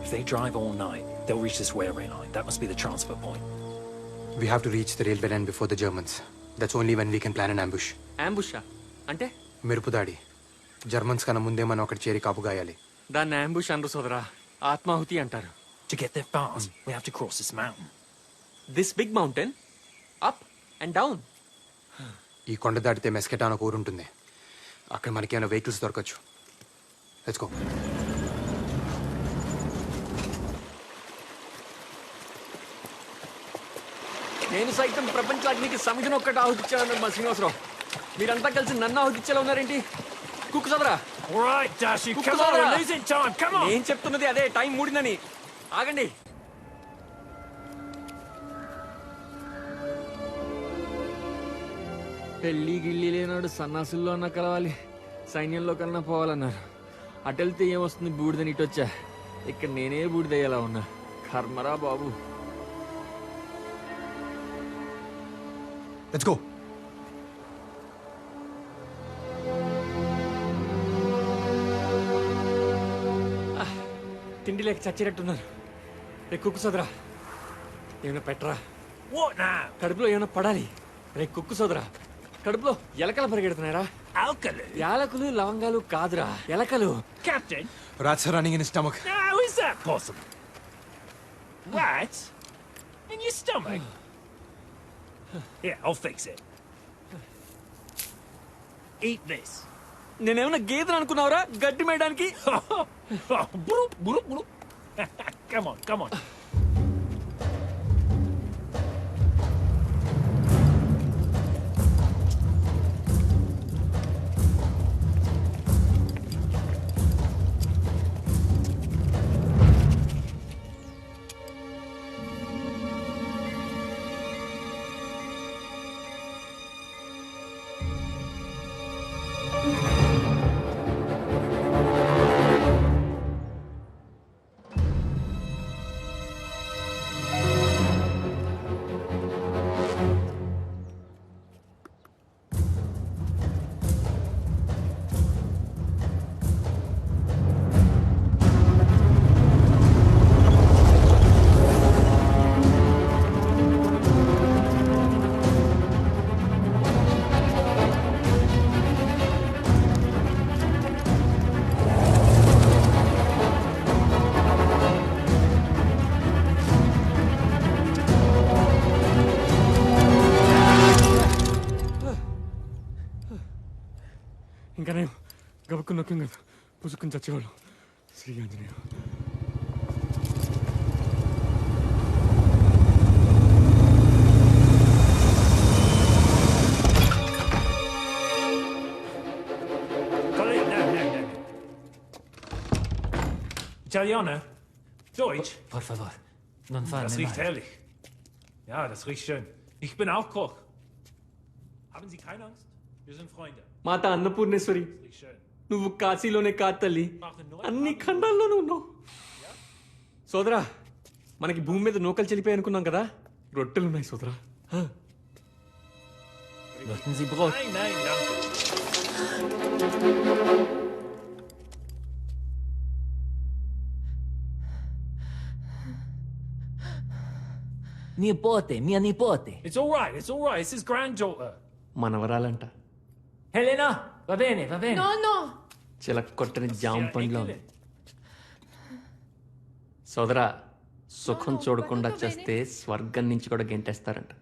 If they drive all night, they'll reach this railway line. That must be the transfer point. We have to reach the railway line before the Germans. That's only when we can plan an ambush. అంబుషా అంటే? మెరుపు దాడి. Germans కన్నా ముందే మనం అక్కడ చేరి కాపు గాయాలి. దాన్ని ambush అనరు సోదరా, ఆత్మాహుతి అంటారు. To get there fast, we have to cross this mountain. This big mountain? Up and down? ఈ కొండ దాటితే మెస్కెటా అని ఒక ఊరు ఉంటుంది. అక్కడ మనకేమైనా వెహికల్స్ దొరకచ్చు. Let's go. నేను సైతం ప్రపంచానికి సమితిని ఒక్కటి ఆహుతిచ్చాను మా శ్రీనివాసరావు. మీరంతా కలిసి నన్ను ఆహుతిచ్చేలా ఉన్నారేంటి? కుక్కు సదరా. నేను చెప్తున్నది అదే, టైం మూడిందని. ఆగండి. పెళ్ళి గిళ్ళి లేనాడు సన్నాసుల్లో అన్నా కలవాలి, సైన్యంలో కన్నా పోవాలన్నారు. అటెళ్తే ఏమొస్తుంది బూడిదని ఇటొచ్చా. ఇక్కడ నేనే బూడిదయ్యేలా ఉన్నా. కర్మరా బాబు. Let's go. తిండి లేక చచ్చినట్టున్నారు. రే కుక్కు సోదరా, ఏమైనా పెట్టరా. కడుపులో ఏమైనా పడాలి. రే కుక్కు సోదరా, కడుపులో ఎలకలు పరిగెడుతున్నారా? యాలకులు లవంగాలు కాదురా, ఎలకలు. Captain? Rats are running in his stomach. How is that possible? Rats? In your stomach? Here, I'll fix it. Eat this. నేనేమన్నా గేదెలు అనుకున్నావురా గడ్డి మేయడానికి? Come on, come on. ఇంకా నేను గబుక్కుని నొక్కిం కదా, పుసుక్కుని చచ్చేవాళ్ళు. Shri Anjaneya. Italiano? Deutsch? Por favor, non farne Das riecht male. herrlich. Ja, das riecht schön. Ich bin auch Koch. Haben Sie keine Angst? Wir sind Freunde. మాత అన్నపూర్ణేశ్వరి, నువ్వు కాశీలోనే కాదు తల్లి, అన్ని ఖండాల్లోనూ ఉన్నావు. సోదరా, మనకి భూమి మీద నూకలు చెల్లిపోయి అనుకున్నాం కదా, రొట్టెలున్నాయి సోదరా. Möchten Sie Brot? Nein, nein, danke. Nipote, mia nipote. It's all right, it's all right. It's his granddaughter. మనవరాలంట. Helena, va bene, va bene. No, no. చిలక కొట్టని జామ పండ్లో ఉంది. సోదరా, సుఖం చూడకుండా చేస్తే స్వర్గం నుంచి కూడా గెంటేస్తారంట.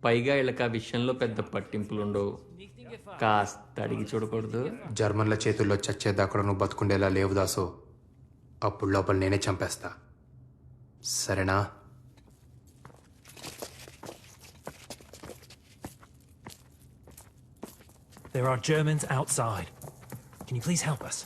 పైగా వీళ్ళకి ఆ విషయంలో పెద్ద పట్టింపులు ఉండవు. కాస్త అడిగి చూడకూడదు. జర్మన్ల చేతుల్లో చచ్చేదాకా నువ్వు బతుకుండేలా లేవు దాసు. అప్పుడు లోపల నేనే చంపేస్తా. సరేనా? There are Germans outside. Can you please help us?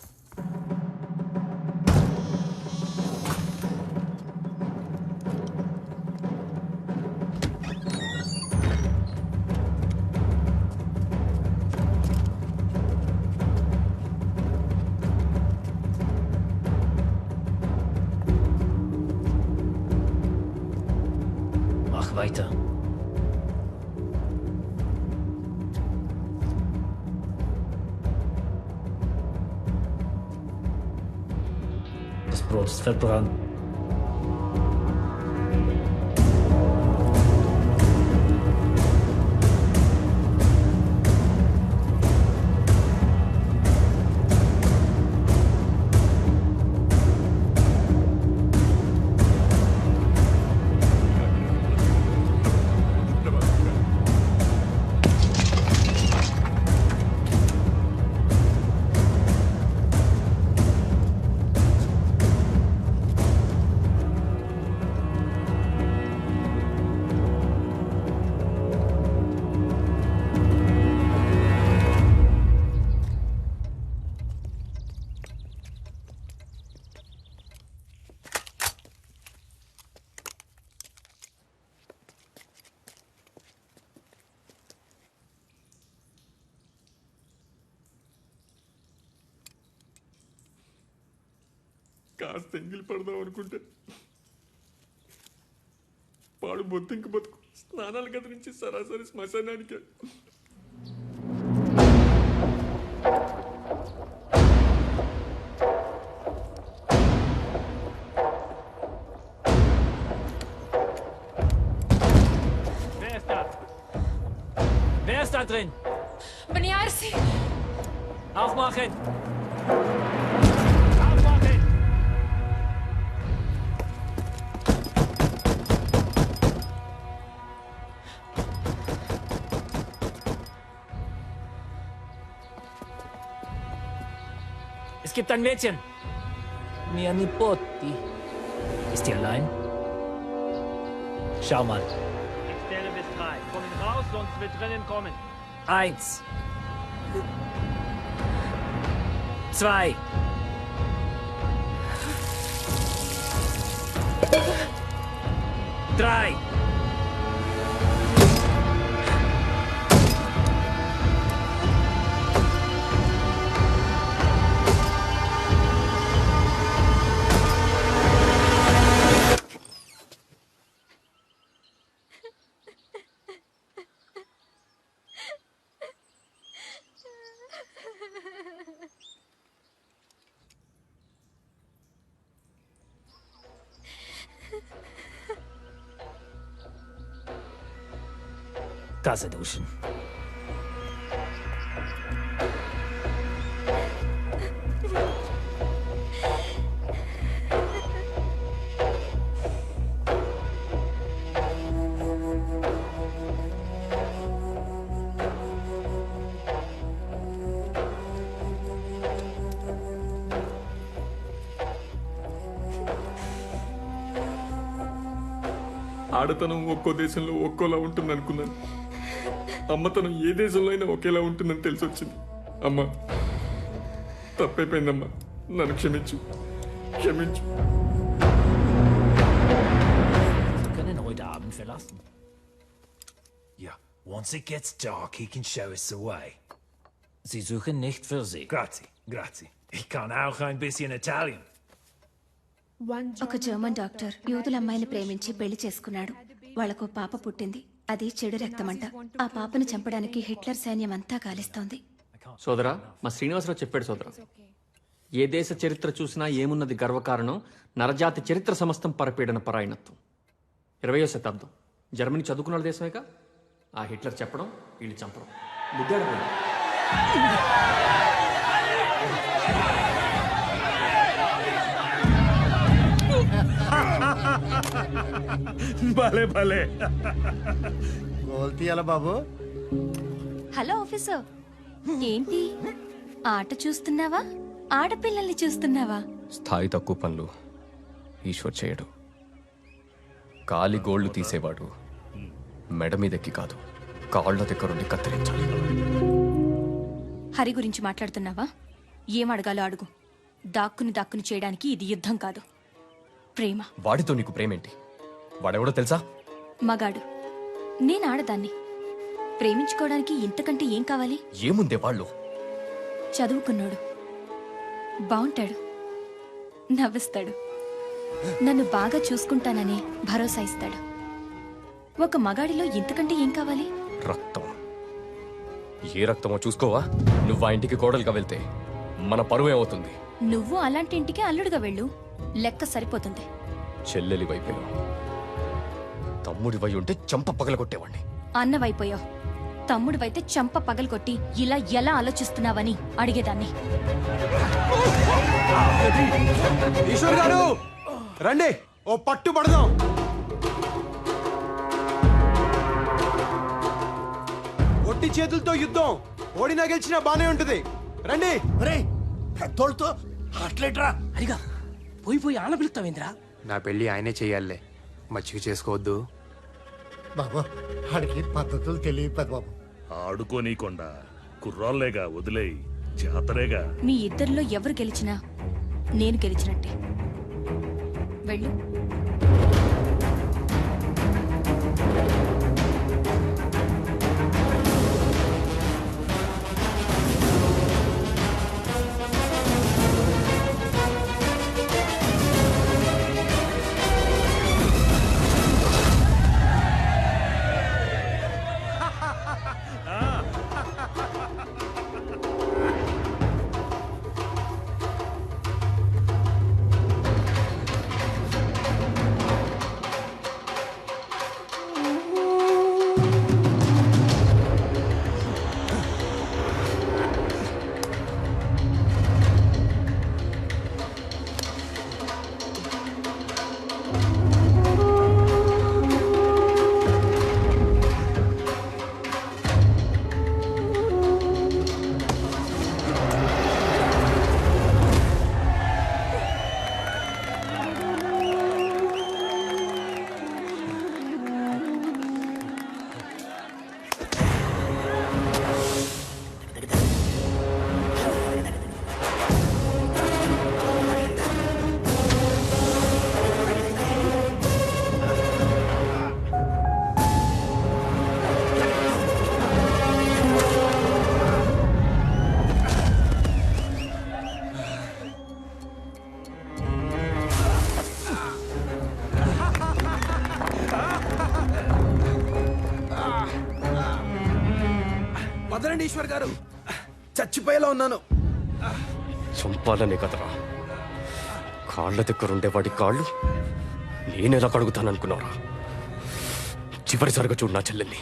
Mach weiter. Das Brot ist verbrannt. కాస్త ఎంగిలి పడదాం అనుకుంటే పాడు బొత్తింక బతుకు స్నానాల గది నుంచి సరాసరి శ్మశానానికి. Wer ist da drin? Beniarsi! Aufmachen! Aufmachen! Es gibt ein Mädchen. Mia Nipoti. Ist die allein? Schau mal. Ich zähle bis 3. Kommen raus, sonst wird drinnen kommen. 1, 2, 3. Tasse duschen. ఆడతనం ఒక్కో దేశంలో ఒక్కోలా ఉంటుంది అనుకున్నాను. అమ్మతనం ఏ దేశంలో అయినా ఒకేలా ఉంటుందని తెలిసి వచ్చింది. అమ్మా, తప్పైపోయిందమ్మా, నన్ను క్షమించు, క్షమించు. Sie können heute Abend verlassen. Ja, once it gets dark, he can show us the way. Sie suchen nicht für Sie. Grazie, grazie. Ich kann auch ein bisschen Italian. ఒక జర్మన్ డాక్టర్ యూదుల అమ్మాయిని ప్రేమించి పెళ్లి చేసుకున్నాడు. వాళ్లకు పాప పుట్టింది. అది చెడు రక్తమంట. ఆ పాపను చంపడానికి హిట్లర్ సైన్యం అంతా కాలిస్తోంది. సోదరా, మా శ్రీనివాసరావు చెప్పాడు సోదరా, ఏ దేశ చరిత్ర చూసినా ఏమున్నది గర్వకారణం, నరజాతి చరిత్ర సమస్తం పరపీడన పరాయణత్వం. 20వ శతాబ్దం జర్మనీ చదువుకున్న దేశమేగా. ఆ హిట్లర్ చెప్పడం, వీళ్ళు చంపడం. భలే భలే గోల్ తీయాల బాబు. హలో ఆఫీసర్, ఏంటి ఆట చూస్తున్నావా, ఆడపిల్లల్ని చూస్తున్నావా? స్థాయి తక్కువ పనులు ఈశ్వర్ చేయడు. కాలి గోళ్లు తీసేవాడు మెడ మీదెక్కి కాదు, కాళ్ళ దగ్గరుండి కత్తిరించాలి. హరి గురించి మాట్లాడుతున్నావా? ఏం అడగాలో అడుగు. దాక్కుని చేయడానికి ఇది యుద్ధం కాదు, ప్రేమ. వాడితో నీకు ప్రేమేంటి? వాడెవడో తెలుసా? మగాడు. నేను ఆడదాన్ని. ప్రేమించుకోవడానికి ఇంతకంటే ఏం కావాలి? ఏముందే వాళ్ళు? చదువుకున్నాడు, బాగుంటాడు, నవ్విస్తాడు, నన్ను బాగా చూసుకుంటానని భరోసా ఇస్తాడు. ఒక మగాడిలో ఇంతకంటే ఏం కావాలి? రక్తం. ఏ రక్తమో చూసుకోవా? నువ్వు ఆ ఇంటికి కోడలుగా వెళ్తే మన పరువు ఏమవుతుంది? నువ్వు అలాంటి ఇంటికి అల్లుడుగా వెళ్ళు, లెక్క సరిపోతుంది. చెల్లెలి వైపోయావు, తమ్ముడి వై ఉంటే చంప పగలగొట్టేవాడిని. అన్నవైపోయావు, తమ్ముడివైతే చంప పగలగొట్టి ఇలా ఎలా ఆలోచిస్తున్నావని అడిగేదాన్ని. ఈశ్వర్ గారు రండి, ఓ పట్టు పడదాం. ఒట్టి చేతులతో యుద్ధం, ఓడినా గెలిచినా బానే ఉంటది. రండి. పెద్దోళ్ళతో అట్లేట్రా అడిగా పోయి ఆన పిలుస్తావేంద్రా? నా పెళ్లి ఆయనే చెయ్యాలే, మచ్చిక చేసుకోవద్దు. బాబు ఆడికి పద్ధతులు తెలియదు బాబు. ఆడుకోనీకొండా కుర్రాళ్ళేగా, వదిలేయి, జాతరేగా. మీ ఇద్దరిలో ఎవరు గెలిచినా నేను గెలిచినట్టే. వెళ్ళు. వదలండి ఈశ్వర్ గారు, చచ్చిపోయేలా ఉన్నాను. చంపాలనే కదరా, కాళ్ళ దగ్గరుండే వాడి కాళ్ళు నేనెలా కడుగుతాననుకున్నారా? చివరిసారిగా చూడు నా చెల్లెల్ని.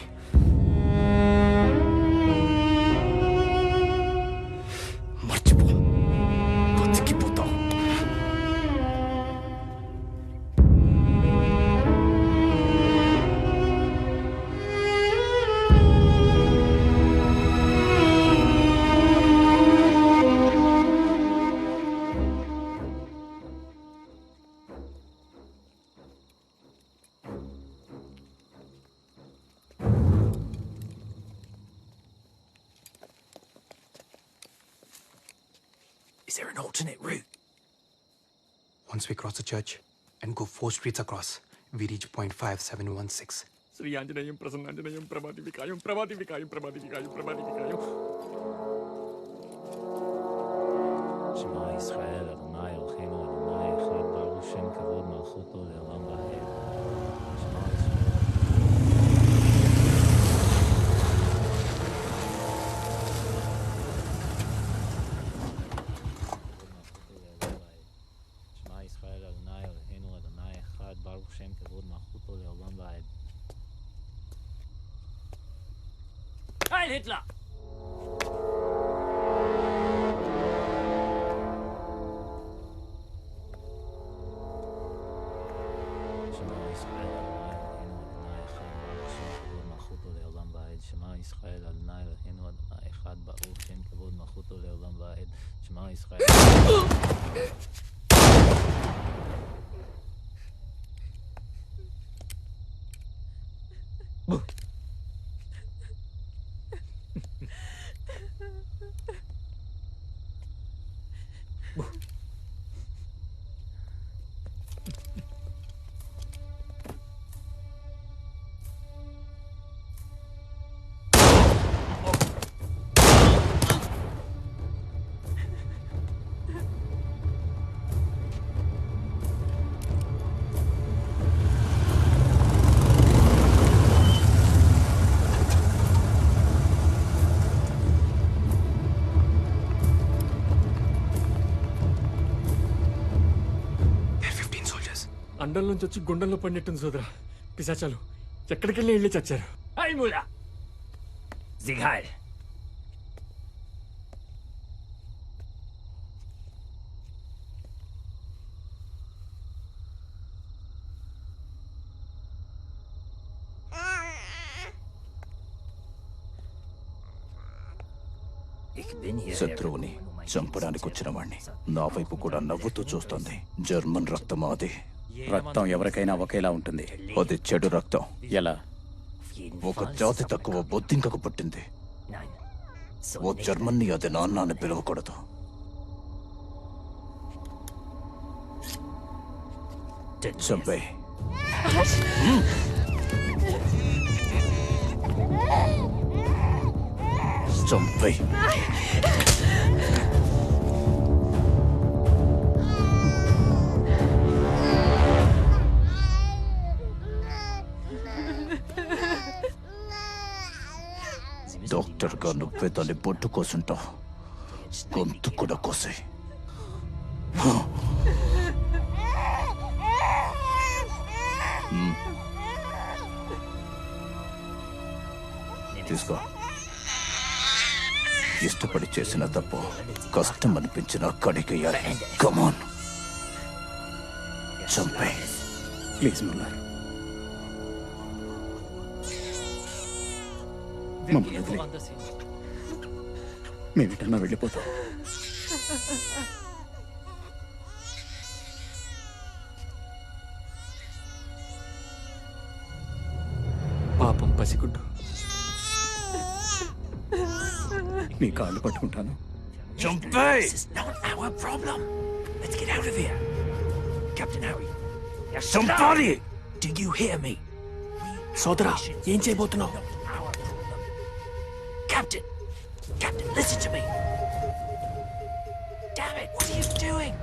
మర్చిపో, బతికిపోతావు. Is there an alternate route? Once we cross the church and go 4 streets across, we reach point 5716. Shri Anjaneyam ప్రసన్నాంజనేయం Prabhati వికాయం Prabhati వికాయం Prabhati వికాయం Prabhati వికాయం. שמע ישראל, אדוני אלוהינו, אדוני אחד, ברוך שם כבוד מלכותו לעולם ועד. שמע ישראל. שמע ישראל, אדוני אלוהינו, אדוני אחד, ברוך שם כבוד מלכותו לעולם ועד. Heil Hitler! שמע ישראל, אדוני אלוהינו, אדוני אחד, ברוך שם כבוד מלכותו לעולם ועד. שמע ישראל. అండం నుంచి వచ్చి గుండంలో పడినట్టుంది సోదరా. పిశాచాలు ఎక్కడికెళ్ళి వెళ్ళి చచ్చారు. Hey Mullah! Sieg heil! శత్రువుని చంపడానికి వచ్చిన వాణ్ణి నా వైపు కూడా నవ్వుతూ చూస్తుంది. జర్మన్ రక్తం అది. రక్తం ఎవరికైనా ఒకేలా ఉంటుంది. అది చెడు రక్తం. ఎలా? ఒక జాతి తక్కువ బొద్దింకకు పుట్టింది. ఓ జర్మన్ని అది నాన్న అని పిలవకూడదు. చంపే. చంపే. డాక్టర్ గా నువ్వే దాన్ని బొట్టు కోసుంటావు. గొంతు కూడా కోసే. తీసుకో. ఇష్టపడి చేసిన తప్పు కష్టం అనిపించిన కడిగేయాలి. కమాన్, చంపే. ప్లీజ్ ముల్లార్, మమ్మల్ని వదిలే. మేమిటన్నా వెళ్ళిపోతాం. పాపం పసిగుడ్డు. నీ కాళ్ళు పట్టుకుంటాను. This is not our problem. Let's get out of here. Captain Harry. Somebody! Do you hear me? సోదరా, ఏం చేయబోతున్నావు? Captain! Captain, listen to me! Damn it, what are you doing?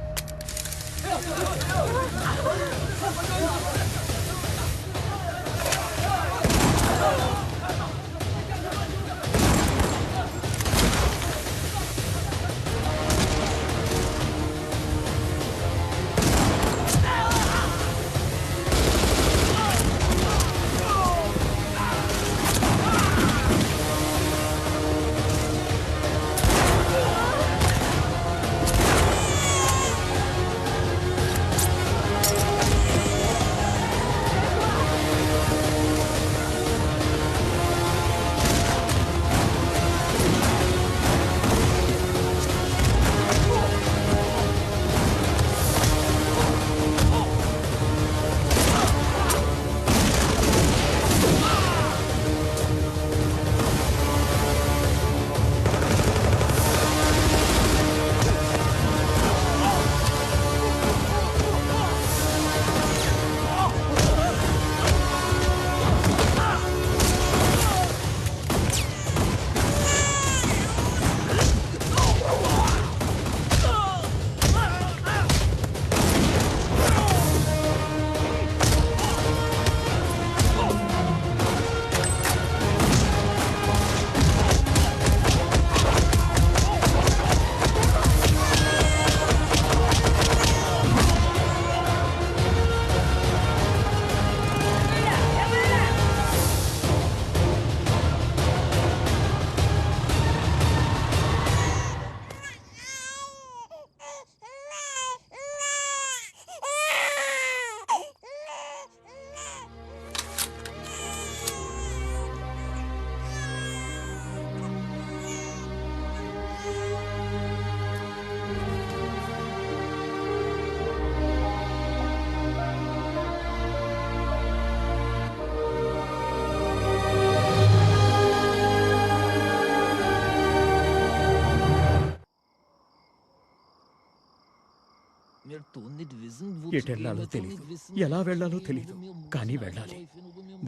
ఎటెళ్లాలో తెలీదు, ఎలా వెళ్లాలో తెలీదు, కానీ వెళ్ళాలి,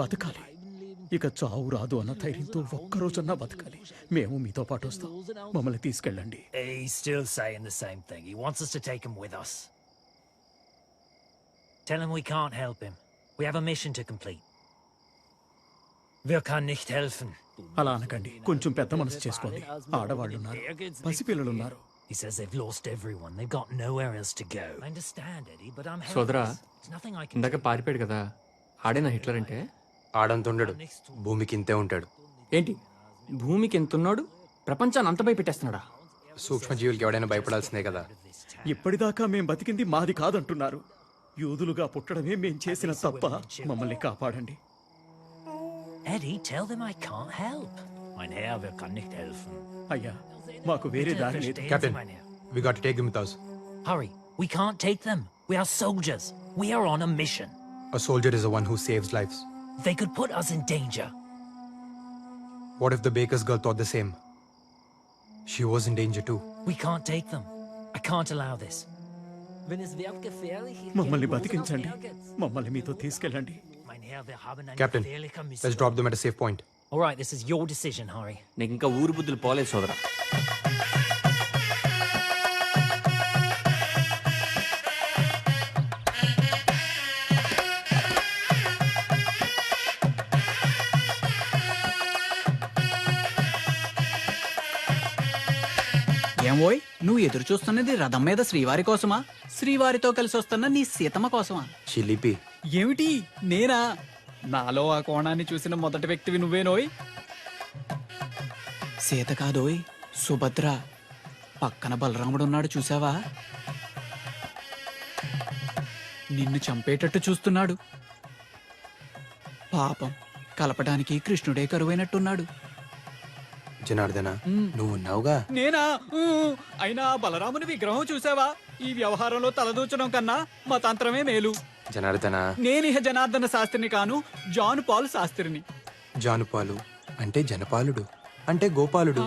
బతకాలి. ఇక చావు రాదు అన్న ధైర్యంతో ఒక్కరోజన్నా బతకాలి. మేము మీతో పాటు వస్తాం, మమ్మల్ని తీసుకెళ్ళండి. He's still saying the same thing. He wants us to take him with us. Tell him we can't help him. We have a mission to complete. Wir kann nicht helfen. అలా అనకండి, కొంచెం పెద్ద మనసు చేసుకోండి. ఆడవాళ్ళున్నారు, పసిపిల్లలున్నారు. He says they've lost everyone. They've got nowhere else to go. I understand, Eddie, but I'm సోదరా, helpless. There's nothing I can ఇందాక పారిపోయాడు కదా, ఆడేనా హిట్లర్ అంటే? ఆడంతుండడు, భూమికి ఇంతే ఉంటాడు. ఏంటి, భూమికి ఎంతున్నాడు, ప్రపంచాన్ని అంత భయపెట్టేస్తున్నాడా? సూక్ష్మజీవులకి ఎవడైనా భయపడాల్సిందే కదా. ఇప్పటిదాకా మేం బతికింది మాది కాదంటున్నారు. యూదులుగా పుట్టడమే మేం చేసిన తప్ప. మమ్మల్ని కాపాడండి. Eddie, tell them I can't help. Mein Herr, wir kann nicht helfen. అయ్యా, మాకు వేరే దారి లేదు. Captain, we got to take them with us. Hurry, we can't take them. We are soldiers. We are on a mission. A soldier is the one who saves lives. They could put us in danger. What if the baker's girl thought the same? She was in danger too. We can't take them. I can't allow this. మమ్మల్ని బతికించండి, మమ్మల్ని మీతో తీసుకెళ్ళండి. Captain, let's drop them at a safe point. All right, this is your decision, Hari. నీకు ఇంకా ఊరు బుద్ధులు పోలేదు సోదరా. ఏమోయ్, నువ్వు ఎదురు చూస్తున్నది రథం మీద శ్రీవారి కోసమా, శ్రీవారితో కలిసి వస్తున్న నీ సీతమ్మ కోసమా? చిలిపి. ఏమిటి, నేనా? నాలో ఆ కోణాన్ని చూసిన మొదటి వ్యక్తివి నువ్వేనోయ్. సీత కాదోయ్, సుభద్ర. పక్కన బలరాముడు ఉన్నాడు, చూసావా? నిన్ను చంపేటట్టు చూస్తున్నాడు. పాపం, కలపడానికి కృష్ణుడే కరువైనట్టున్నాడు. జనార్దన, నువ్వు ఉన్నావుగా. నేనా? అయినా బలరాముని విగ్రహం చూసావా? ఈ వ్యవహారంలో తలదూచడం కన్నా మా తంత్రమే మేలు. జనార్దన, నేనిహ జనార్దన శాస్త్రిని కాను, జాన్ పాల్ శాస్త్రిని. జానుపాలు అంటే జనపాలుడు, అంటే గోపాలుడు.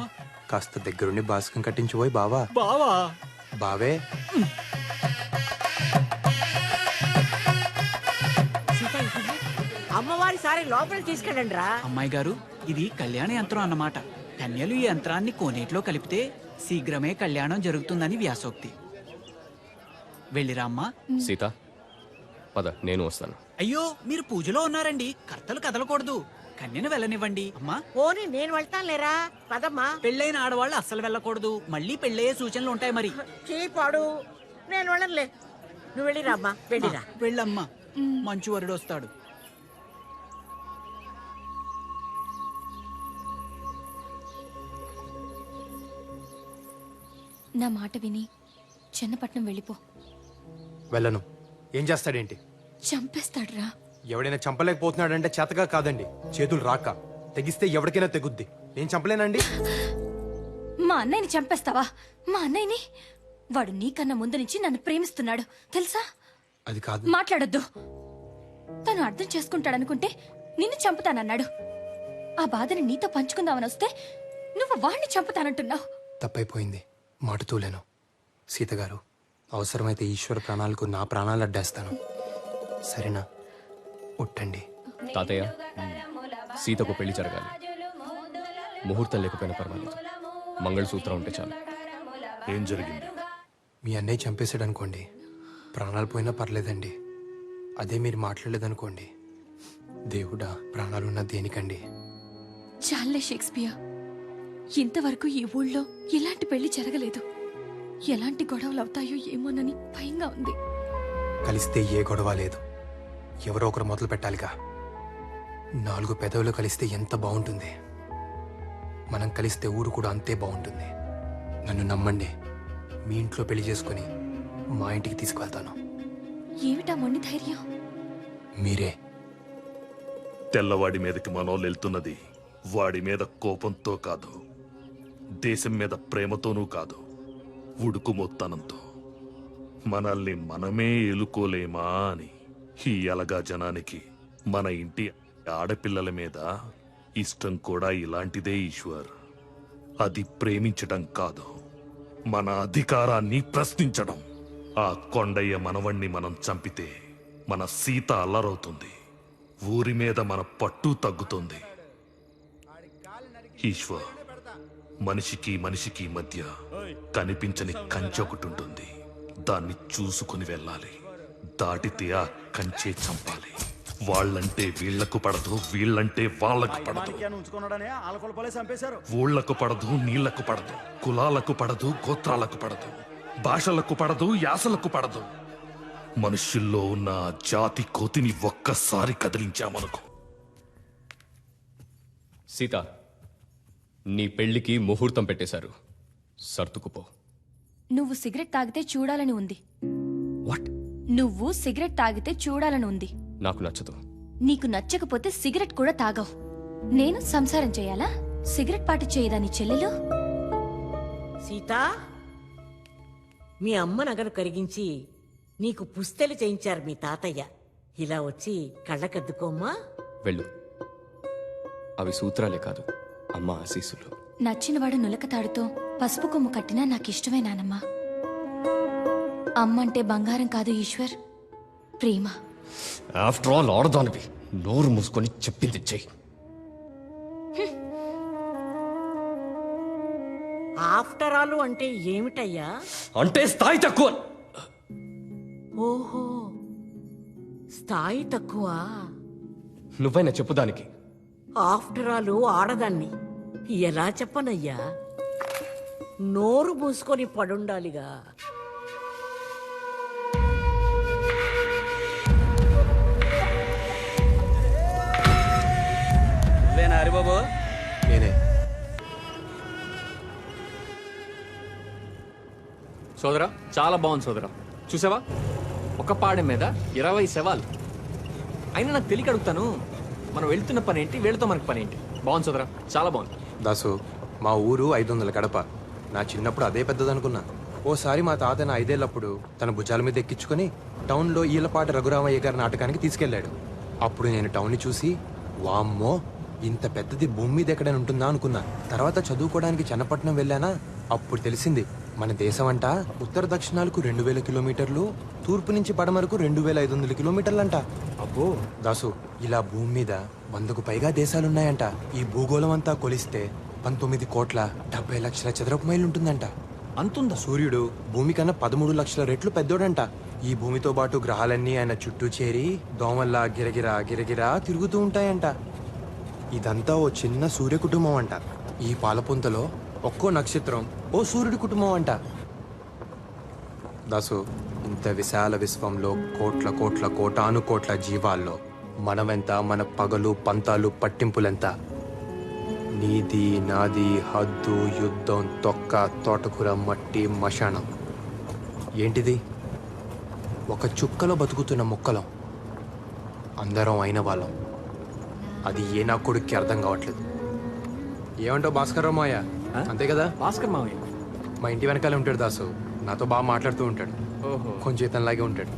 కాస్త దగ్గరుండి బాస్కం కట్టించుపోయి బావా. బావా? బావే. అమ్మవారి సారి లోపలికి తీసుకెళ్ళండి రా. అమ్మాయి గారు, ఇది కళ్యాణ యంత్రం అన్నమాట. కన్యలు ఈ యంత్రాన్ని కోనేటిలో కలిపితే శీఘ్రమే కళ్యాణం జరుగుతుందని వ్యాసోక్తి. వెళ్ళిరామ్మా. సీత, పద, నేను వస్తాను. అయ్యో, మీరు పూజలో ఉన్నారండి, కర్తలు కదలకూడదు. కన్యను వెళ్ళనివ్వండి అమ్మా. పోనీ నేను వెళ్తాను లేరా, పదమ్మా. పెళ్ళైన ఆడవాళ్ళు అస్సలు వెళ్ళకూడదు, మళ్ళీ పెళ్ళయ్యే సూచనలు ఉంటాయి మరి. చీపాడు, నేను వెళ్ళనులే. నువ్వు వెళ్ళిరామ్మా, వెళ్ళిరా. వెళ్ళమ్మా, మంచు వరుడు వస్తాడు. నా మాట విని చిన్నపట్నం వెళ్ళిపో. వెళ్ళను. ఏం చేస్తాడేంటి? చంపేస్తాడురా. ఎవడైనా చంపలేకపోతున్నాడంటే చేతగా కాదండి, చేతులు రాక. తెగిస్తే ఎవరికైనా తెగుద్ది. నేను చంపలేనండి. మా అన్నయ్యని చంపేస్తావా? మా అన్నయ్యని? వాడు నీకన్నా ముందు నుంచి నన్ను ప్రేమిస్తున్నాడు తెలుసా? అది కాదు. మాట్లాడొద్దు. తను అర్థం చేసుకుంటాడనుకుంటే నిన్ను చంపుతానన్నాడు. ఆ బాధని నీతో పంచుకుందామని వస్తే నువ్వు వాణ్ణి చంపుతానంటున్నావు. తప్పైపోయింది, మాట తూలేను. సీతగారు, అవసరమైతే ఈశ్వర ప్రాణాలకు నా ప్రాణాలు అడ్డేస్తాను. సరేనా? ఉట్టండి. తాతయ్య, సీతకు పెళ్లి జరగాలి. ముహూర్తం లేకపోయినా పర్వాలేదు, మంగళసూత్రం ఉంటే చాలు. ఏం జరిగింది? మీ అన్నయ్య చంపేశాడు అనుకోండి, ప్రాణాలు పోయినా పర్లేదండి. అదే మీరు మాట్లాడలేదనుకోండి, దేవుడా ప్రాణాలున్న దేనికండి? చాలే షేక్స్పియర్, ఇంతవరకు ఈ ఊళ్ళో ఎలాంటి పెళ్లి జరగలేదు. ఎలాంటి గొడవలు అవుతాయో ఏమోనని భయంగా ఉంది. కలిస్తే ఏ గొడవ లేదు, ఎవరో ఒకరు మొదలు పెట్టాలిగా. 4 పెదవులు కలిస్తే ఎంత బాగుంటుంది. మనం కలిస్తే ఊరు కూడా అంతే బాగుంటుంది. నన్ను నమ్మండి, మీ ఇంట్లో పెళ్లి చేసుకుని మా ఇంటికి తీసుకువెళ్తాను. ఏమిటా మొండి ధైర్యం? మీరే. తెల్లవాడి మీదకి మనోళ్ళు వెళ్తున్నది వాడి మీద కోపంతో కాదు, దేశం మీద ప్రేమతోనూ కాదు, ఉడుకుమొత్తనంతో. మనల్ని మనమే ఎలుకోలేమా అని. ఈ అలగా జనానికి మన ఇంటి ఆడపిల్లల మీద ఇష్టం కూడా ఇలాంటిదే ఈశ్వర్. అది ప్రేమించడం కాదు, మన అధికారాన్ని ప్రశ్నించడం. ఆ కొండయ్య మనవణ్ణి మనం చంపితే మన సీత అల్లరవుతుంది, ఊరి మీద మన పట్టు తగ్గుతుంది. ఈశ్వర్, మనిషికి మనిషికి మధ్య కనిపించని కంచె ఒకటి ఉంటుంది. దాన్ని చూసుకుని వెళ్ళాలి. దాటితే ఆ కంచె చంపాలి. వాళ్ళంటే వీళ్లకు పడదు, వీళ్ళంటే వాళ్ళకు పడదు. ఊళ్లకు పడదు, నీళ్లకు పడదు, కులాలకు పడదు, గోత్రాలకు పడదు, భాషలకు పడదు, యాసలకు పడదు. మనుషుల్లో ఉన్న జాతి కోతిని ఒక్కసారి కదిలించామనుకో. సీత, నీ పెళ్లికి ముహూర్తం పెట్టేశారు, సర్దుకుపో. నువ్వు సిగరెట్ తాగితే చూడాలని ఉంది. వాట్? నువ్వు సిగరెట్ తాగితే చూడాలని ఉంది. నాకు నచ్చదు. నీకు నచ్చకపోతే సిగరెట్ కూడా తాగవు. నేను సంసారం చేయాలా? సిగరెట్ పాటి చేయదా నీ చెల్లెలు? సీత, మీ అమ్మ నగను కరిగించి నీకు పుస్తెలు చేయించారు మీ తాతయ్య. ఇలా వచ్చి కళ్ళకద్దుకోమ్మా. వెళ్ళు. అవి సూత్రాలే కాదు, అమ్మ ఆశీస్సులు. నచ్చినవాడు నులకతాడుతో పసుపు కొమ్ము కట్టినా నాకిష్టమే నానమ్మా. అమ్మంటే బంగారం కాదు ఈశ్వర్, ప్రేమ. ఆఫ్టర్ ఆల్ ఆడదానివి, నోరు మూసుకొని చెప్పింది చెయ్యి. ఆఫ్టర్ ఆల్ అంటే ఏమిటయ్యా? అంటే స్థాయి తక్కువ. ఓహో, స్థాయి తక్కువ. నువ్వైనా చెప్పు దానికి. ఆఫ్టర్ ఆల్ ఆడదాన్ని ఎలా చెప్పనయ్యా? నోరు మూసుకొని పడుండాలిగా. హరిబాబు, నేనే. సోదరా, చాలా బాగుంది సోదరా. చూసావా, ఒక పాడె మీద 20 శవాలు. అయినా నాకు తెలియక అడుగుతాను, మనం వెళ్తున్న పని ఏంటి, వీళ్ళతో మనకి పని ఏంటి? బాగుంది సోదరా, చాలా బాగుంది. దాసు, మా ఊరు 500 గడప. నా చిన్నప్పుడు అదే పెద్దదనుకున్నా. ఓసారి మా తాత నా 5 ఏళ్లప్పుడు తన భుజాల మీద ఎక్కించుకొని టౌన్లో ఈలపాటి రఘురామయ్య గారి నాటకానికి తీసుకెళ్లాడు. అప్పుడు నేను టౌన్ని చూసి, వామ్మో ఇంత పెద్దది భూమి మీద ఎక్కడైనా ఉంటుందా అనుకున్నా. తర్వాత చదువుకోవడానికి చన్నపట్నం వెళ్ళానా, అప్పుడు తెలిసింది మన దేశం అంట ఉత్తర దక్షిణాలకు 2000 కిలోమీటర్లు, తూర్పు నుంచి పడమరకు 2500 కిలోమీటర్లంట. అబ్బో దాసు, ఇలా భూమి మీద 100కు పైగా దేశాలున్నాయంట. ఈ భూగోళం అంతా కొలిస్తే 19,70,00,000 చదరపు మైళ్ళు ఉంటుందంట. అంతుందా? సూర్యుడు భూమి కన్నా 13 లక్షల రెట్లు పెద్దోడంట. ఈ భూమితో పాటు గ్రహాలన్నీ ఆయన చుట్టూ చేరి దోమల్లా గిరగిరా గిరగిరా తిరుగుతూ ఉంటాయంట. ఇదంతా ఓ చిన్న సూర్య కుటుంబం అంట. ఈ పాలపుంతలో ఒక్కో నక్షత్రం ఓ సూర్యుడి కుటుంబం అంట. దాసు, ఇంత విశాల విశ్వంలో కోట్ల కోట్ల కోటాను కోట్ల జీవాల్లో మనమెంత, మన పగలు పంతాలు పట్టింపులెంత? నీది నాది, హద్దు, యుద్ధం, తొక్క, తోటకూర, మట్టి, మశానం. ఏంటిది? ఒక చుక్కలో బతుకుతున్న ముక్కలం. అందరం అయిన వాళ్ళం. అది ఏ నా కొడుక్కి అర్థం కావట్లేదు. ఏమంటావు భాస్కర్ రావు మావయ్య? అంతే కదా? భాస్కర్ మావయ్య మా ఇంటి వెనకాలే ఉంటాడు దాసు. నాతో బాగా మాట్లాడుతూ ఉంటాడు. కొంచెం ఇతనిలాగే ఉంటాడు.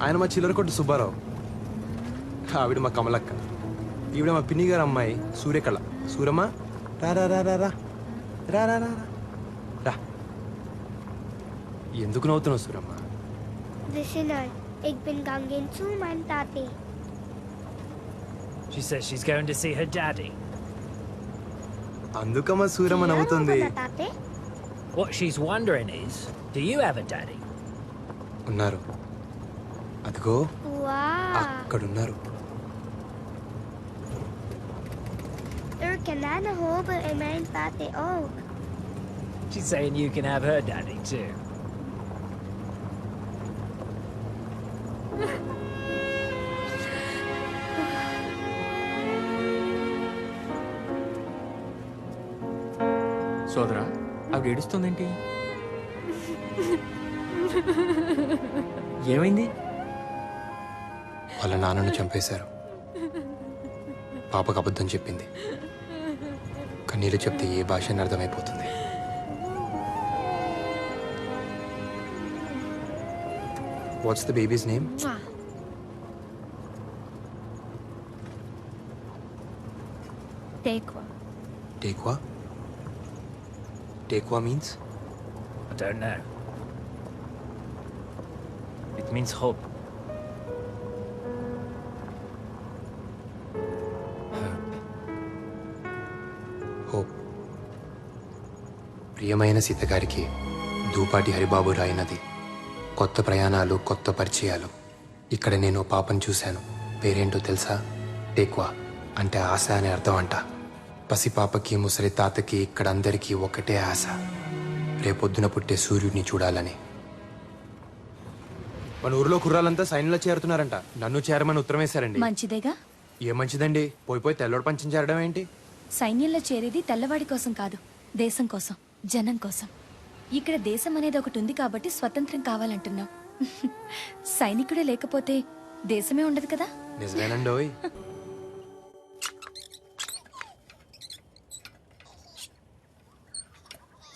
ఆయన మా చిల్లర కొట్టు సుబ్బారావు. ఆవిడ మా కమలక్క. ఈవిడ మా పిన్ని గారు అమ్మాయి సూర్యకళ. సూరమ్మ, రా రా రా రా రా రా రా రా రా. ఎందుకు నవ్వుతున్నావు Suramma? Ik ben gegaan zu meinem Tati. She says she's going to see her daddy. అందుకమ్మ Suramma నవ్వుతుంది. What she's wondering is, do you have a daddy? ఉన్నారు. అదిగో Wow. అక్కడున్నారు. Er kan een hober in mijn tati ook. She's saying you can have her daddy too. సోదరా, ఆవిడ ఏడుస్తుందేంటి? ఏమైంది? వాళ్ళ నాన్నను చంపేశారు. పాపకు అబద్ధం చెప్పింది. కన్నీళ్ళు చెప్తే ఏ భాషని అర్థమైపోతుంది. What's the babies name? Tekwa. Tekwa? Tekwa means? I don't know. means hope. Hope. ప్రియమైన సీత గారికి దూపాటి హరిబాబు రాయినది. కొత్త ప్రయాణాలు, కొత్త పరిచయాలు. ఇక్కడ నేను పాపను చూశాను. పేరేంటో తెలుసా? టేక్వా అంటే ఆశ అనే అర్థం అంట. పసిపాపకి, ముసలి తాతకి, ఇక్కడ అందరికీ ఒకటే ఆశ, రేపొద్దున పుట్టే సూర్యుడిని చూడాలని. మన ఊర్లో కుర్రాలంతా సైన్యంలో చేరుతున్నారంట. నన్ను చేరమని ఉత్తరం వేశారండి. మంచిదేగా. ఏ మంచిదండి, పోయి తెల్లోడు పంచం చేరడం ఏంటి? సైన్యంలో చేరేది తెల్లవాడి కోసం కాదు, దేశం కోసం, జనం కోసం. ఇక్కడ దేశం అనేది ఒకటి ఉంది కాబట్టి స్వతంత్రం కావాలంటున్నాం. సైనికుడే లేకపోతే దేశమే ఉండదు కదా. నిజమేనండోయ్.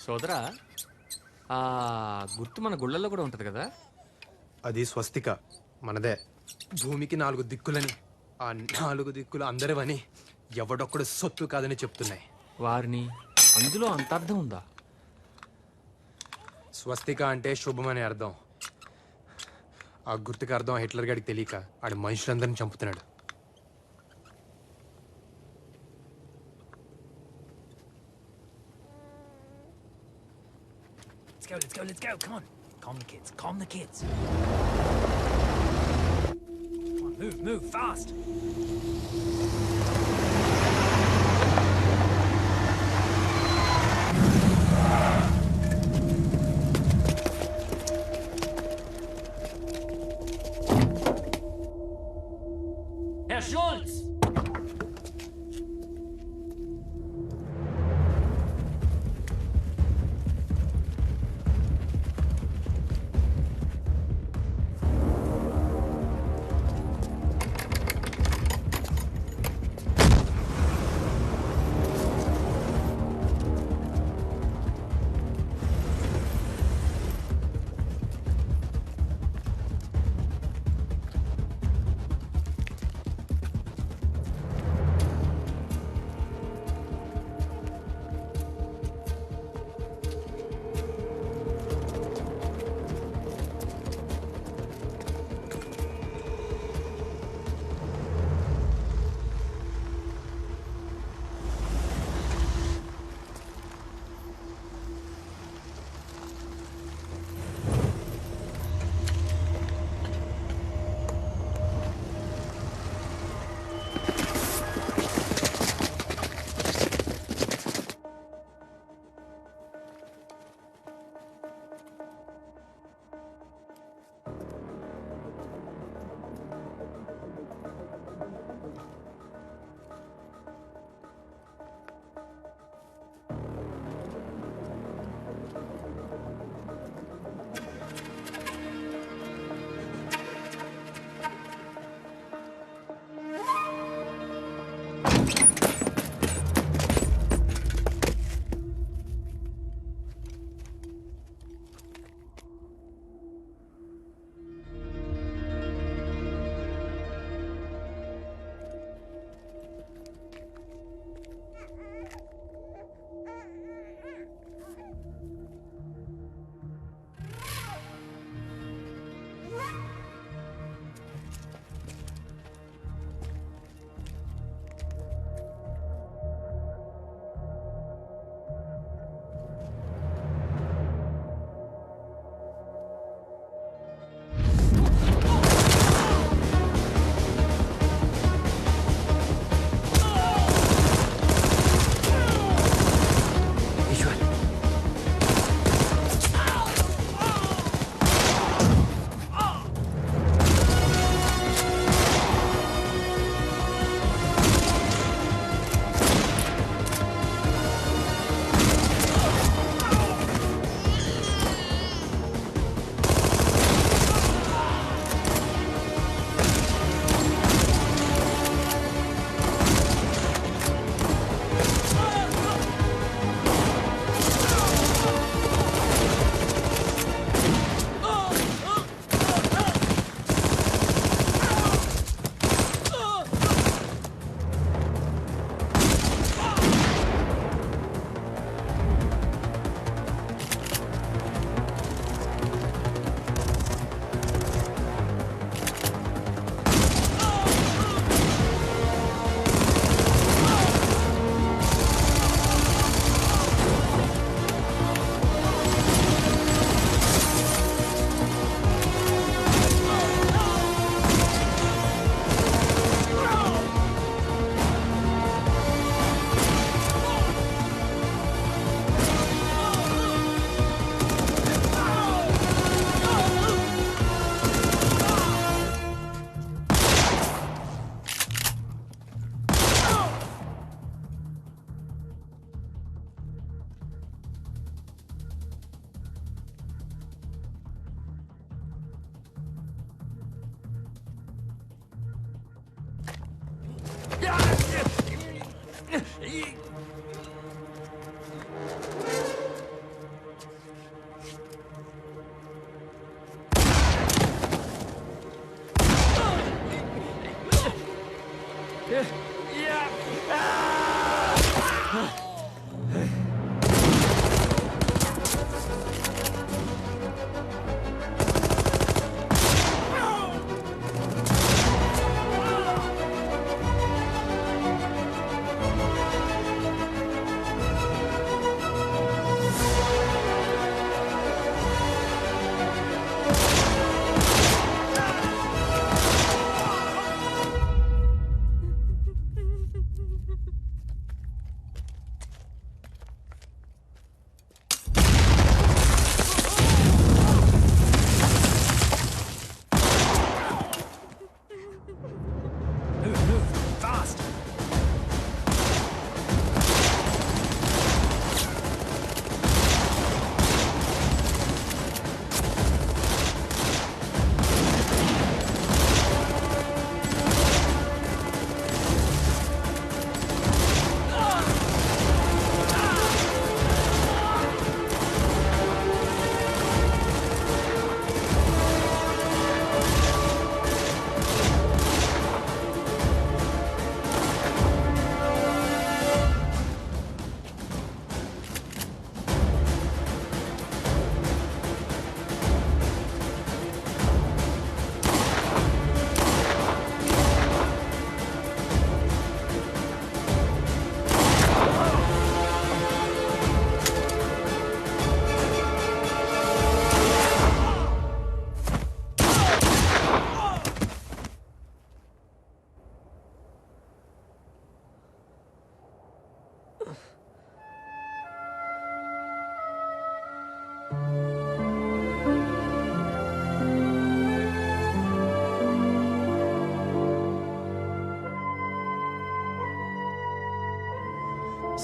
సోదరా, ఆ గుర్తు మన గుళ్ళల్లో కూడా ఉంటది కదా? అది స్వస్తిక, మనదే. భూమికి 4 దిక్కులని, ఆ 4 దిక్కులు అందరివని, ఎవడొక్కడు సొత్తు కాదని చెప్తున్నాయి. వారిని అందులో అంత అర్థం ఉందా? స్వస్తిక అంటే శుభం అనే అర్థం. ఆ గుర్తుకి అర్థం హిట్లర్ గారికి తెలియక ఆడు మనుషులందరిని చంపుతున్నాడు. Let's go. Come on. Calm the kids. Come on, move, fast. Herr Schulz!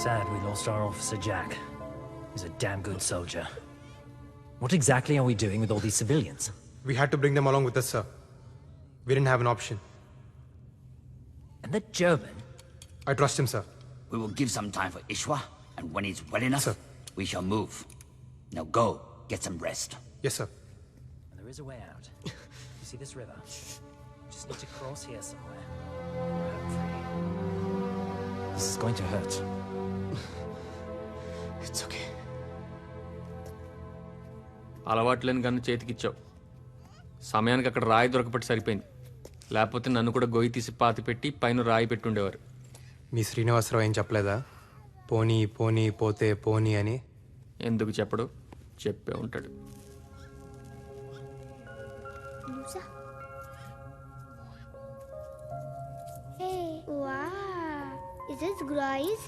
Sad we lost our officer Jack. He's a damn good soldier. What exactly are we doing with all these civilians? We had to bring them along with us, sir. We didn't have an option. And the German? I trust him, sir. We will give some time for Ishwa, and when he's well enough, we shall move. Now go, get some rest. Yes, sir. And there is a way out. You see this river? Just need to cross here somewhere. Roam free. This is going to hurt. It's okay. అలవాట్లేని gun చేతికిచ్చావు. సమయానికి అక్కడ రాయి దొరకపట్టి సరిపోయింది. లేకపోతే నన్ను కూడా గొయ్యి తీసి పాతి పెట్టి పైన రాయి పెట్టుండేవారు. మీ శ్రీనివాసరావు ఏం చెప్పలేదా? పోనీ పోనీ పోతే పోనీ అని. ఎందుకు చెప్పడు? చెప్పే ఉంటాడు. Hey, wow. Is this Grace?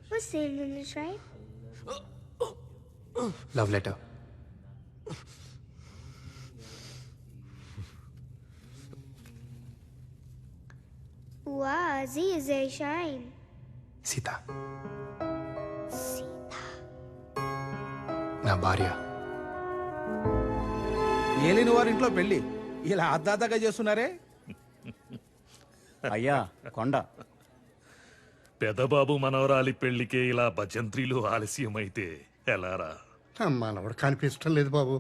What's saying in this, right? Love letter. Wow, Z is a shine. Sita నా భార్య. ఏలిన వారింట్లో పెళ్లి ఇలా అద్దాతగా చేస్తున్నారే. అయ్యా కొండ పెదబాబు మనవరాలి పెళ్లికే ఇలా భజంత్రీలు ఆలస్యమైతే ఎలారా? మనవడు కనిపించడం లేదు బాబు.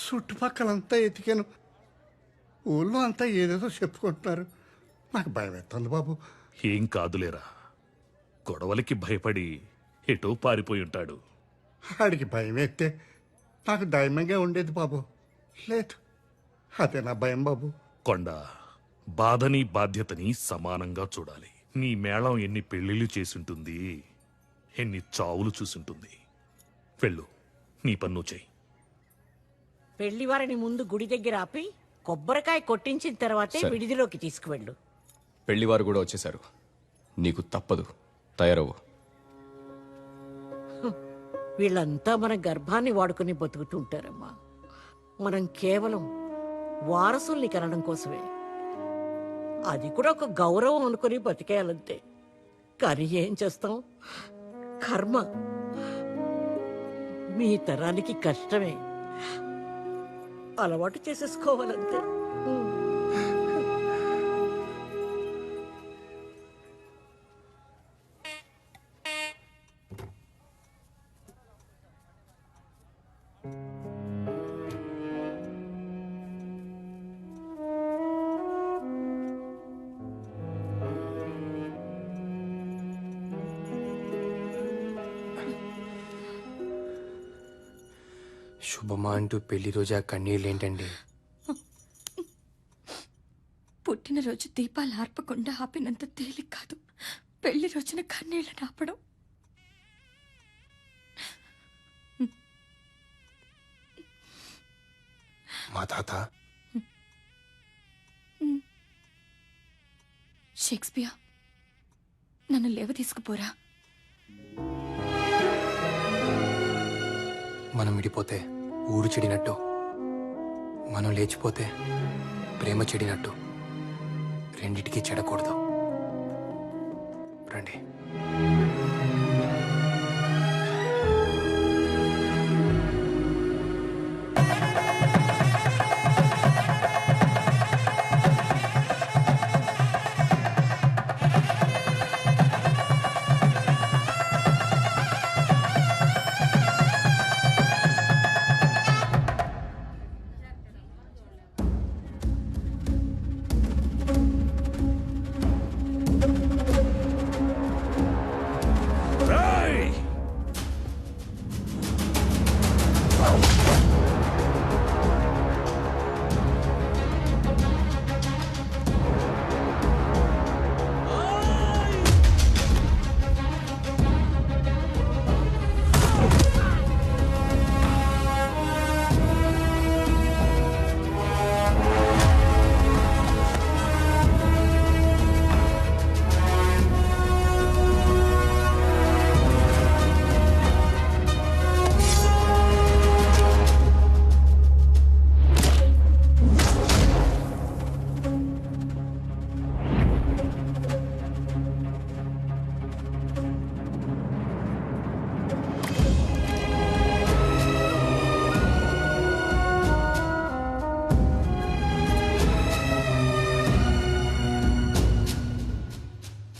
చుట్టుపక్కలంతా ఎతికాను, ఊళ్ళో అంతా ఏదేదో చెప్పుకుంటున్నారు. నాకు భయం ఎత్తుంది బాబు. ఏం కాదులేరా, గొడవలకి భయపడి ఎటో పారిపోయి ఉంటాడు. ఆడికి భయం ఎత్తే నాకు దైమంగా ఉండేది బాబు. లేదు, అదే నా భయం బాబు. కొండ, బాధని బాధ్యతని సమానంగా చూడాలి. నీ మేళం ఎన్ని పెళ్లిళ్ళు చేసుంటుంది, ఎన్ని చావులు చూసుంటుంది. వెళ్ళు, నీ పన్ను చెయ్యి. పెళ్లివారిని ముందు గుడి దగ్గర ఆపి కొబ్బరికాయ కొట్టించిన తర్వాతే సరే. విడిదిలోకి తీసుకువెళ్ళు. పెళ్లివారు కూడా వచ్చేశారు. నీకు తప్పదు, తయారవు. వీళ్ళంతా మన గర్భాన్ని వాడుకుని బతుకుతుంటారమ్మా. మనం కేవలం వారసుల్ని కనడం కోసమే. అది కూడా ఒక గౌరవం అనుకుని బతికేయాలంతే. కానీ ఏం చేస్తాం, కర్మ. మీ తరానికి కష్టమే. అలవాటు చేసేసుకోవాలంతే. శుభమా అంటూ పెళ్లి రోజు ఆ కన్నీళ్ళు ఏంటండి? పుట్టినరోజు దీపాలు ఆర్పకుండా ఆపినంత తేలిక కాదు పెళ్లి రోజున కన్నీళ్ళని ఆపడం. మా తాత షేక్స్పియర్ నన్ను లేవ తీసుకుపోరా. మనం విడిపోతే ఊరు చెడినట్టు, మనం లేచిపోతే ప్రేమ చెడినట్టు, రెండిటికి చెడకూడదు. రండి.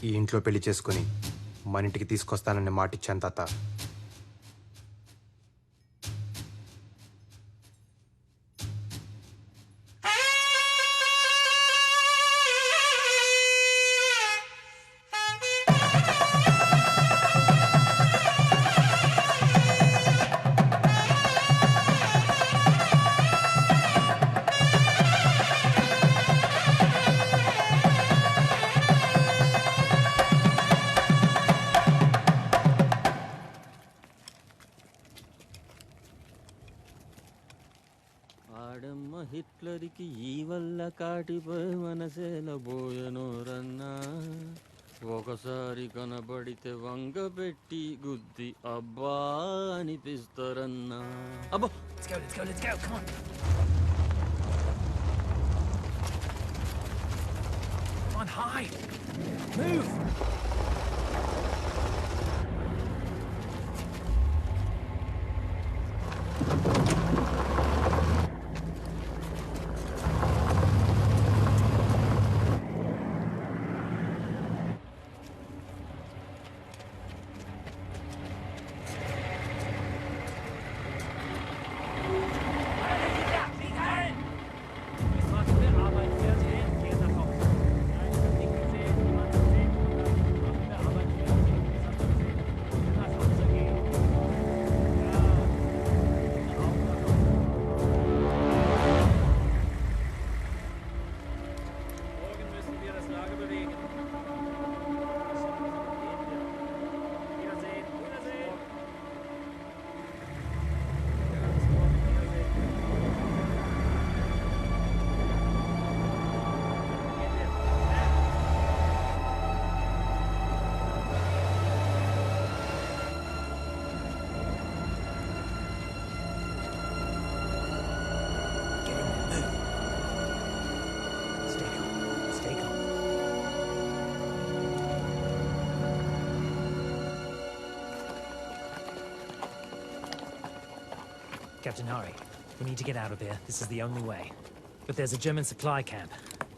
ఈ ఇంట్లో పెళ్లి చేసుకుని మన ఇంటికి తీసుకొస్తానని మాటిచ్చాను తాత. హిట్లర్కి ఈ వల్ల కాటిపోయి మనసేలబోయను రన్నా, ఒకసారి కనబడితే వంగ పెట్టి గుద్ది అబ్బా అనిపిస్తారన్నా. అబ్బో Let's go, come on. Come on, hide. Move. Captain Hari, We need to get out of here. This is the only way. But there's a German supply camp.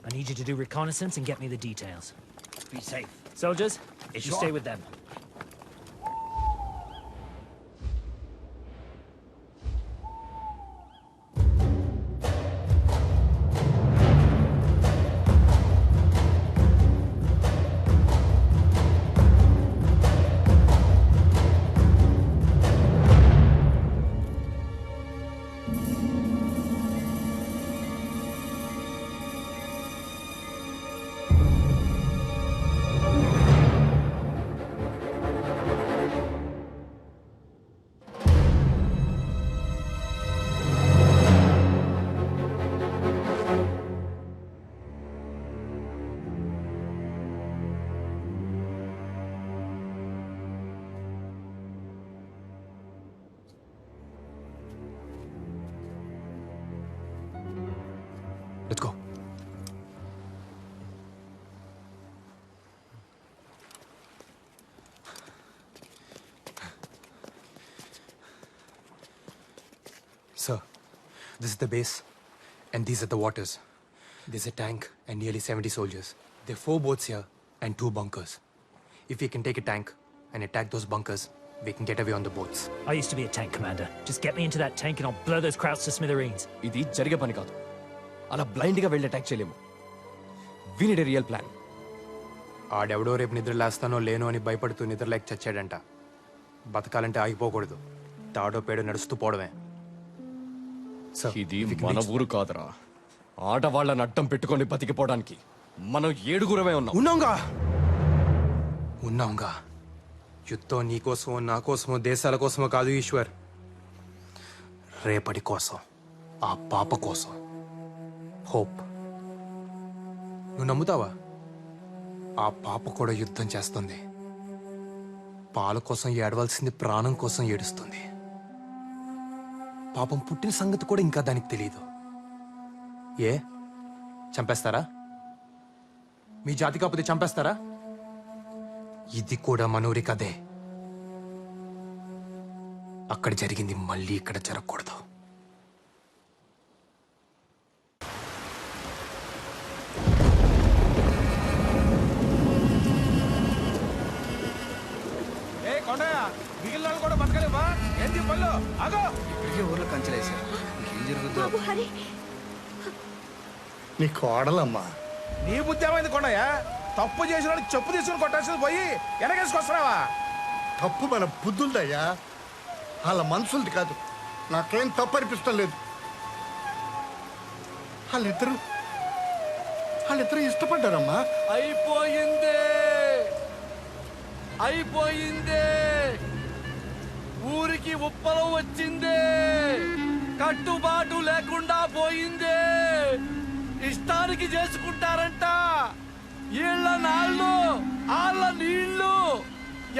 I need you to do reconnaissance and get me the details. Be safe. Soldiers, you Sure. stay with them. Let's go. Sir, this is the base, and these are the waters. There's a tank and nearly 70 soldiers. There are 4 boats here and 2 bunkers. If we can take a tank and attack those bunkers, we can get away on the boats. I used to be a tank commander. Just get me into that tank and I'll blow those Krauts to smithereens. ఇది జరిగే పని కాదు. అలా బ్లైండ్గా వెళ్ళి attack చేయలేము. We need a real plan. ఆడెవడో రేపు నిద్ర లేస్తానో లేనో అని భయపడుతూ నిద్రలేక చచ్చాడంట. బతకాలంటే ఆగిపోకూడదు. తాడో పేడో నడుస్తూ పోవడమే. ఇది మన ఊరు కాదురా. ఆడవాళ్ళని అడ్డం పెట్టుకొని బతికిపోవడానికి మనం 7గురమే ఉన్నాం. ఉన్నాంగా. యుద్ధం నీకోసమో నా కోసమో దేశాల కోసమో కాదు ఈశ్వర్. రేపటి కోసం, ఆ పాప కోసం. హోప్. నువ్వు నమ్ముతావా? ఆ పాప కూడా యుద్ధం చేస్తుంది. పాల కోసం ఏడవలసింది ప్రాణం కోసం ఏడుస్తుంది. పాపం పుట్టిన సంగతి కూడా ఇంకా దానికి తెలియదు. ఏ చంపేస్తారా? మీ జాతి కాకపోతే చంపేస్తారా? ఇది కూడా మనూరి కదే. అక్కడ జరిగింది మళ్ళీ ఇక్కడ జరగకూడదు. ఏ కొండయ్య, మిగిలిన వాళ్ళు కూడా బతకలేవా? ఏంటి పళ్ళు? ఆగో! ఇప్పటికే ఊర్లో కంచెలేశారు. ఏం జరుగుతుందో. బాబు హరి, నీ కోడలమ్మా. నీ బుద్ధి ఏమైంది కొండయ్య? తప్పు చేసిన వాడికి చెప్పు తీసుకుని కొట్టాల్సింది పోయి వెనకేసుకొస్తున్నావా? తప్పు మన బుద్ధులదయ్యా, వాళ్ళ మనసులది కాదు. నాకేం తప్పు అనిపిస్తం లేదు. వాళ్ళిద్దరూ ఇష్టపడ్డారమ్మా. అయిపోయింది, అయిపోయింది. ఊరికి ఉప్పలం వచ్చింది. కట్టుబాటు లేకుండా పోయింది. ఇష్టానికి చేసుకుంటారంట. ఈళ్ళ నాళ్ళు, ఆళ్ళ నీళ్లు,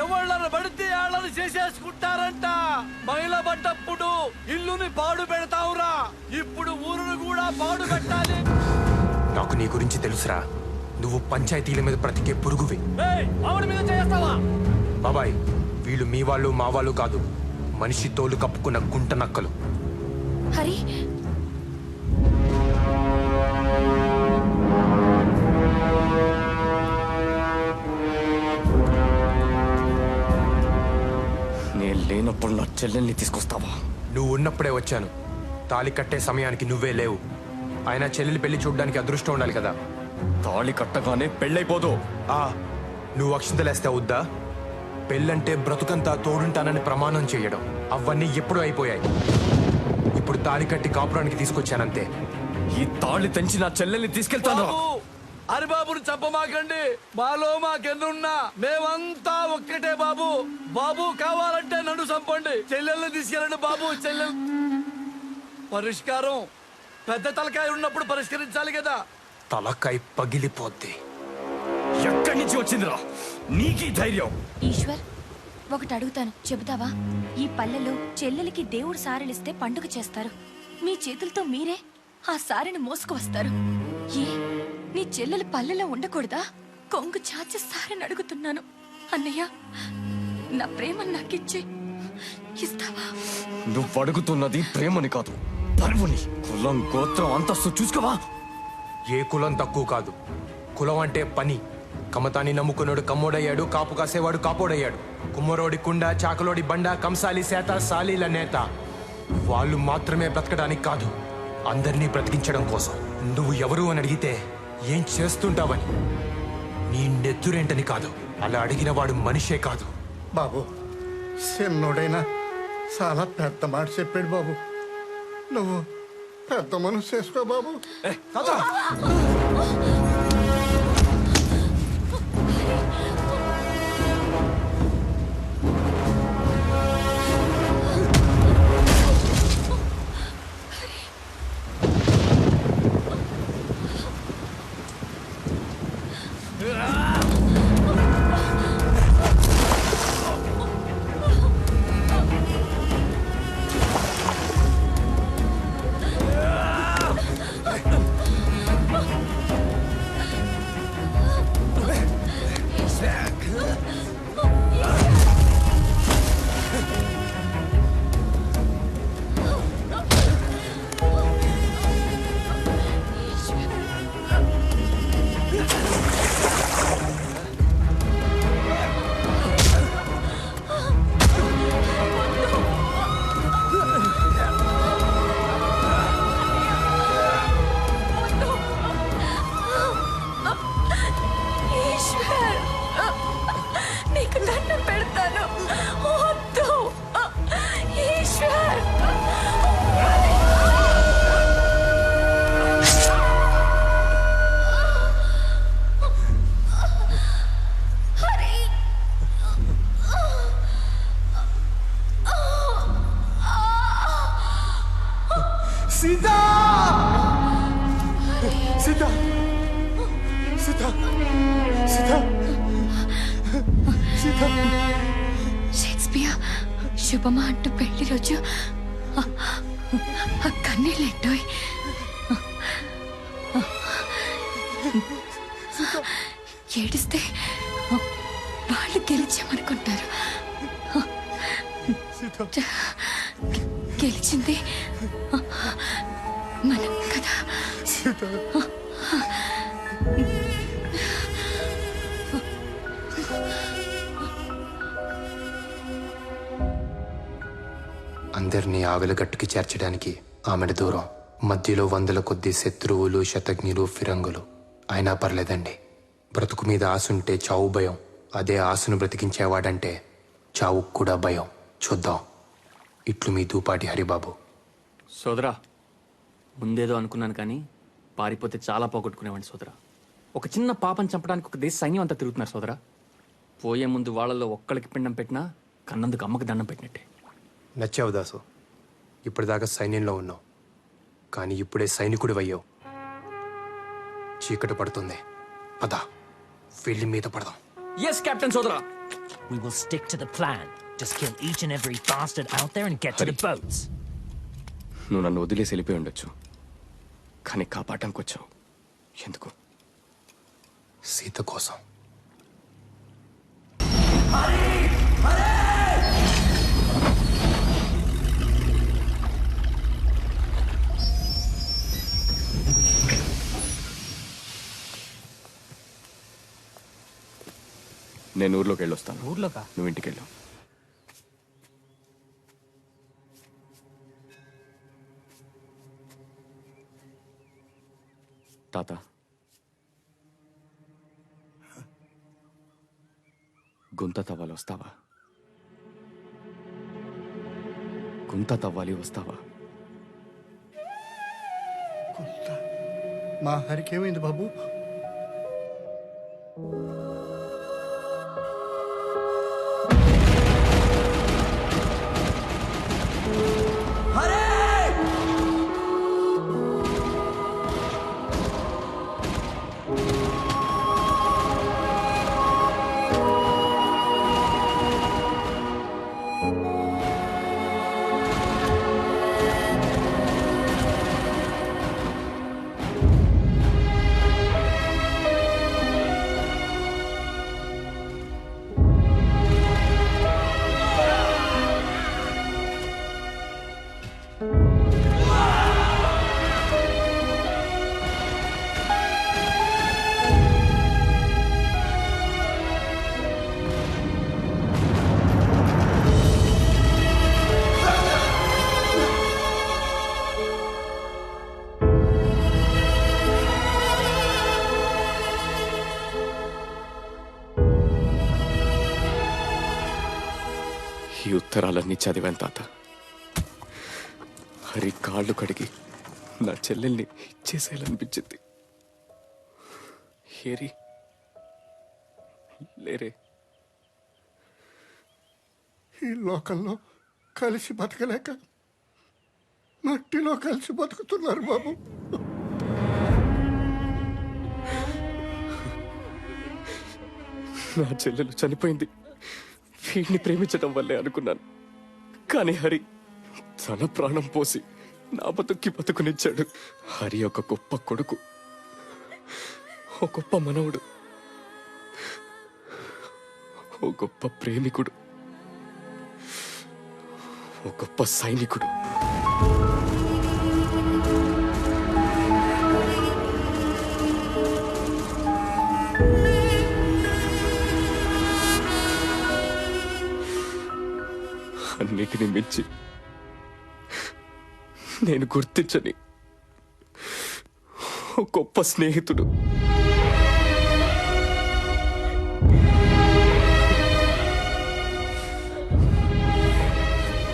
ఎవళ్ళని పడితే వాళ్ళని చేసేసుకుంటారంట. మహిళ పడ్డప్పుడు ఇల్లుని పాడు పెడతావురా, ఇప్పుడు ఊరును కూడా పాడు పెట్టాలి. నాకు నీ గురించి తెలుసురా. నువ్వు పంచాయతీల మీద బ్రతికే పురుగువి. ఆవిడ మీద చేస్తావా? బాబాయ్, వీళ్ళు మీ వాళ్ళు మా వాళ్ళు కాదు. మనిషి తోలు కప్పుకున్న గుంట నక్కలు. హరి, నేను లేనప్పుడు నా చెల్లెల్ని తీసుకొస్తావా? నువ్వు ఉన్నప్పుడే వచ్చాను. తాళి కట్టే సమయానికి నువ్వే లేవు. ఆయన చెల్లెలి పెళ్లి చూడడానికి అదృష్టం ఉండాలి కదా. తాళి కట్టగానే పెళ్ళైపోదు. నువ్వు అక్షింతలేస్తే అవుద్దా? పెళ్ళంటే బ్రతుకంతా తోడుంటానని ప్రమాణం చేయడం, అవన్నీ ఎప్పుడూ అయిపోయాయి. ఇప్పుడు తాళి కట్టి కాపురానికి తీసుకొచ్చానంతే. ఈ తాళి తెంచి నా చెల్లెల్ని తీసుకెళ్తాను. హరిబాబుని చంపమాకండి. మాలో మాకెన్నున్నా మేమంతా ఒక్కటే బాబు. బాబు కావాలంటే నన్ను చంపండి, చెల్లెల్ని తీసుకెళ్ళండి బాబు. చెల్లెల్ పరిష్కారం పెద్ద తలకాయ ఉన్నప్పుడు పరిష్కరించాలి కదా. తలకాయ పగిలిపోద్ది. ఎక్కడి నుంచి వచ్చిందిరా నీకీ ధైర్యం? ఈశ్వర్, ఒకటి అడుగుతాను, చెబుతావా? ఈ పల్లెలో చెల్లెలికి దేవుడు సారెలిస్తే పండుగ చేస్తారు. మీ చేతులతో మీరే ఆ సారెని మోసుకు వస్తారు. ఏ నీ చెల్లెలు పల్లెలో ఉండకూడదా? కొంగు చాచి సారెని అడుగుతున్నాను. అన్నయ్య, నా ప్రేమ నాకిచ్చి ఇస్తావా? నువ్వు అడుగుతున్నది ప్రేమని కాదు, పరువుని కులం గోత్రం అంతస్తు చూసుకోవా? ఏ కులం తక్కువ కాదు. కులం అంటే పని. కమతాన్ని నమ్ముకున్నాడు కమ్మోడయ్యాడు, కాపు కాసేవాడు కాపోడయ్యాడు. కుమ్మరోడి కుండ, చాకలోడి బండ, కంసాలి సేత, సాలీల నేత. వాళ్ళు మాత్రమే బ్రతకడానికి కాదు, అందరినీ బ్రతికించడం కోసం. నువ్వు ఎవరు అని అడిగితే ఏం చేస్తుంటావని, నీ నెత్తురేంటని కాదు, అలా అడిగిన వాడు మనిషే కాదు. బాబు, చిన్నోడైనా చాలా పెద్ద మాట చెప్పాడు బాబు. నువ్వు పెద్ద మనసు చేసుకో బాబు. ఈశ్వర్, నీకు దండం పెడతాను. వద్దు ఈశ్వర్. సీతా! సీతా! సీతా! సీతా! సీతా! షేక్స్పియర్ శుభమా అంటూ పెళ్లి రోజు కన్నీళ్ళెట్టోయ్. ఏడిస్తే వాళ్ళు గెలిచామనుకుంటారు. గెలిచింది మనం కదా. అందరినీ ఆవిలగట్టుకి చేర్చడానికి ఆమెడ దూరం. మధ్యలో వందల కొద్ది శత్రువులు, శతజ్ఞులు, ఫిరంగులు. అయినా పర్లేదండి, బ్రతుకు మీద ఆశుంటే చావు భయం. అదే ఆశను బ్రతికించేవాడంటే చావు కూడా భయం. చూద్దాం. ఇట్లు మీ దూపాటి హరిబాబు. సోదరా, ముందేదో అనుకున్నాను కానీ పారిపోతే చాలా పోగొట్టుకునేవాడిని సోదరా. ఒక చిన్న పాపని చంపడానికి ఒక దేశ సైన్యం అంతా తిరుగుతున్నారు సోదరా. పోయే ముందు వాళ్ళల్లో ఒక్కడికి పిండం పెట్టినా కన్నందుకు అమ్మకి దండం పెట్టినట్టే. నచ్చావు దాసు. ఇప్పటిదాకా సైన్యంలో ఉన్నావు, కానీ ఇప్పుడే సైనికుడు అయ్యావు. చీకటి పడుతుంది, పద ఫీల్డ్ మీద పడదాం. Yes, Captain Sodra. We will stick to the plan. Just kill each and every bastard out there and get to the boats. నువ్వు నన్ను వదిలేసి వెళ్ళిపోయి ఉండొచ్చు, కానీ కాపాడటానికి వచ్చావు. ఎందుకు? సీత కోసం. నేను ఊర్లోకి వెళ్ళొస్తాను. ఊర్లోకా? నువ్వు ఇంటికి వెళ్ళు. తాత, గుంత తవ్వాలి, వస్తావా? గుంత తవ్వాలి, వస్తావా? మా హరికి ఏమైంది బాబు? ఈ ఉత్తరాలన్నీ చదివాను తాత. హరి కాళ్ళు కడిగి నా చెల్లెల్ని ఇచ్చేసేయాలనిపించింది. హేరి లేరే. ఈ లోకంలో కలిసి బతకలేక మట్టిలో కలిసి బతుకుతున్నారు బాబు. నా చెల్లెలు చనిపోయింది వీడిని ప్రేమించడం వల్లే అనుకున్నాను. కానీ హరి తన ప్రాణం పోసి నా బతుకునిచ్చాడు. హరి ఒక గొప్ప కొడుకు, ఒక గొప్ప మనవుడు, ఓ గొప్ప ప్రేమికుడు, ఓ గొప్ప సైనికుడు. అన్నిటిని మించి నేను గుర్తించని ఓ గొప్ప స్నేహితుడు.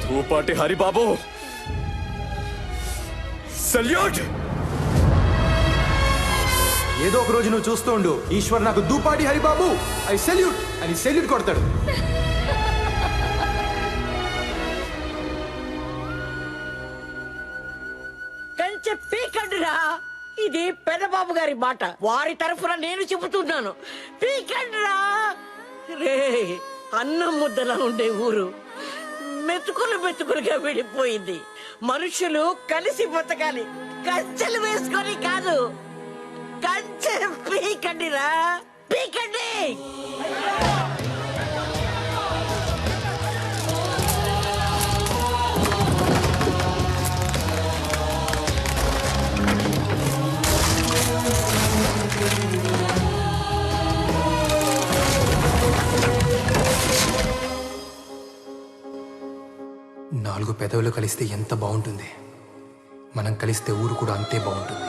దూపాటి హరిబాబు, సల్యూట్. ఏదో ఒక రోజు నువ్వు చూస్తూ ఉండు, ఈశ్వర్ నాకు దూపాటి హరిబాబు ఐ సెల్యూట్ అని సెల్యూట్ కొడతాడు. కంచె పీకండిరా. ఇది పెద్దబాబు గారి మాట, వారి తరఫున నేను చెబుతున్నాను. పీకండిరా. రే, అన్నం ముద్దలా ఉండే ఊరు మెతుకులుగా విడిపోయింది. మనుషులు కలిసి బతకాలి, కంచెలు వేసుకొని కాదు. కంచె పీకండిరా, పీకండి. నాలుగు పెదవులు కలిస్తే ఎంత బాగుంటుంది, మనం కలిస్తే ఊరు కూడా అంతే బాగుంటుంది.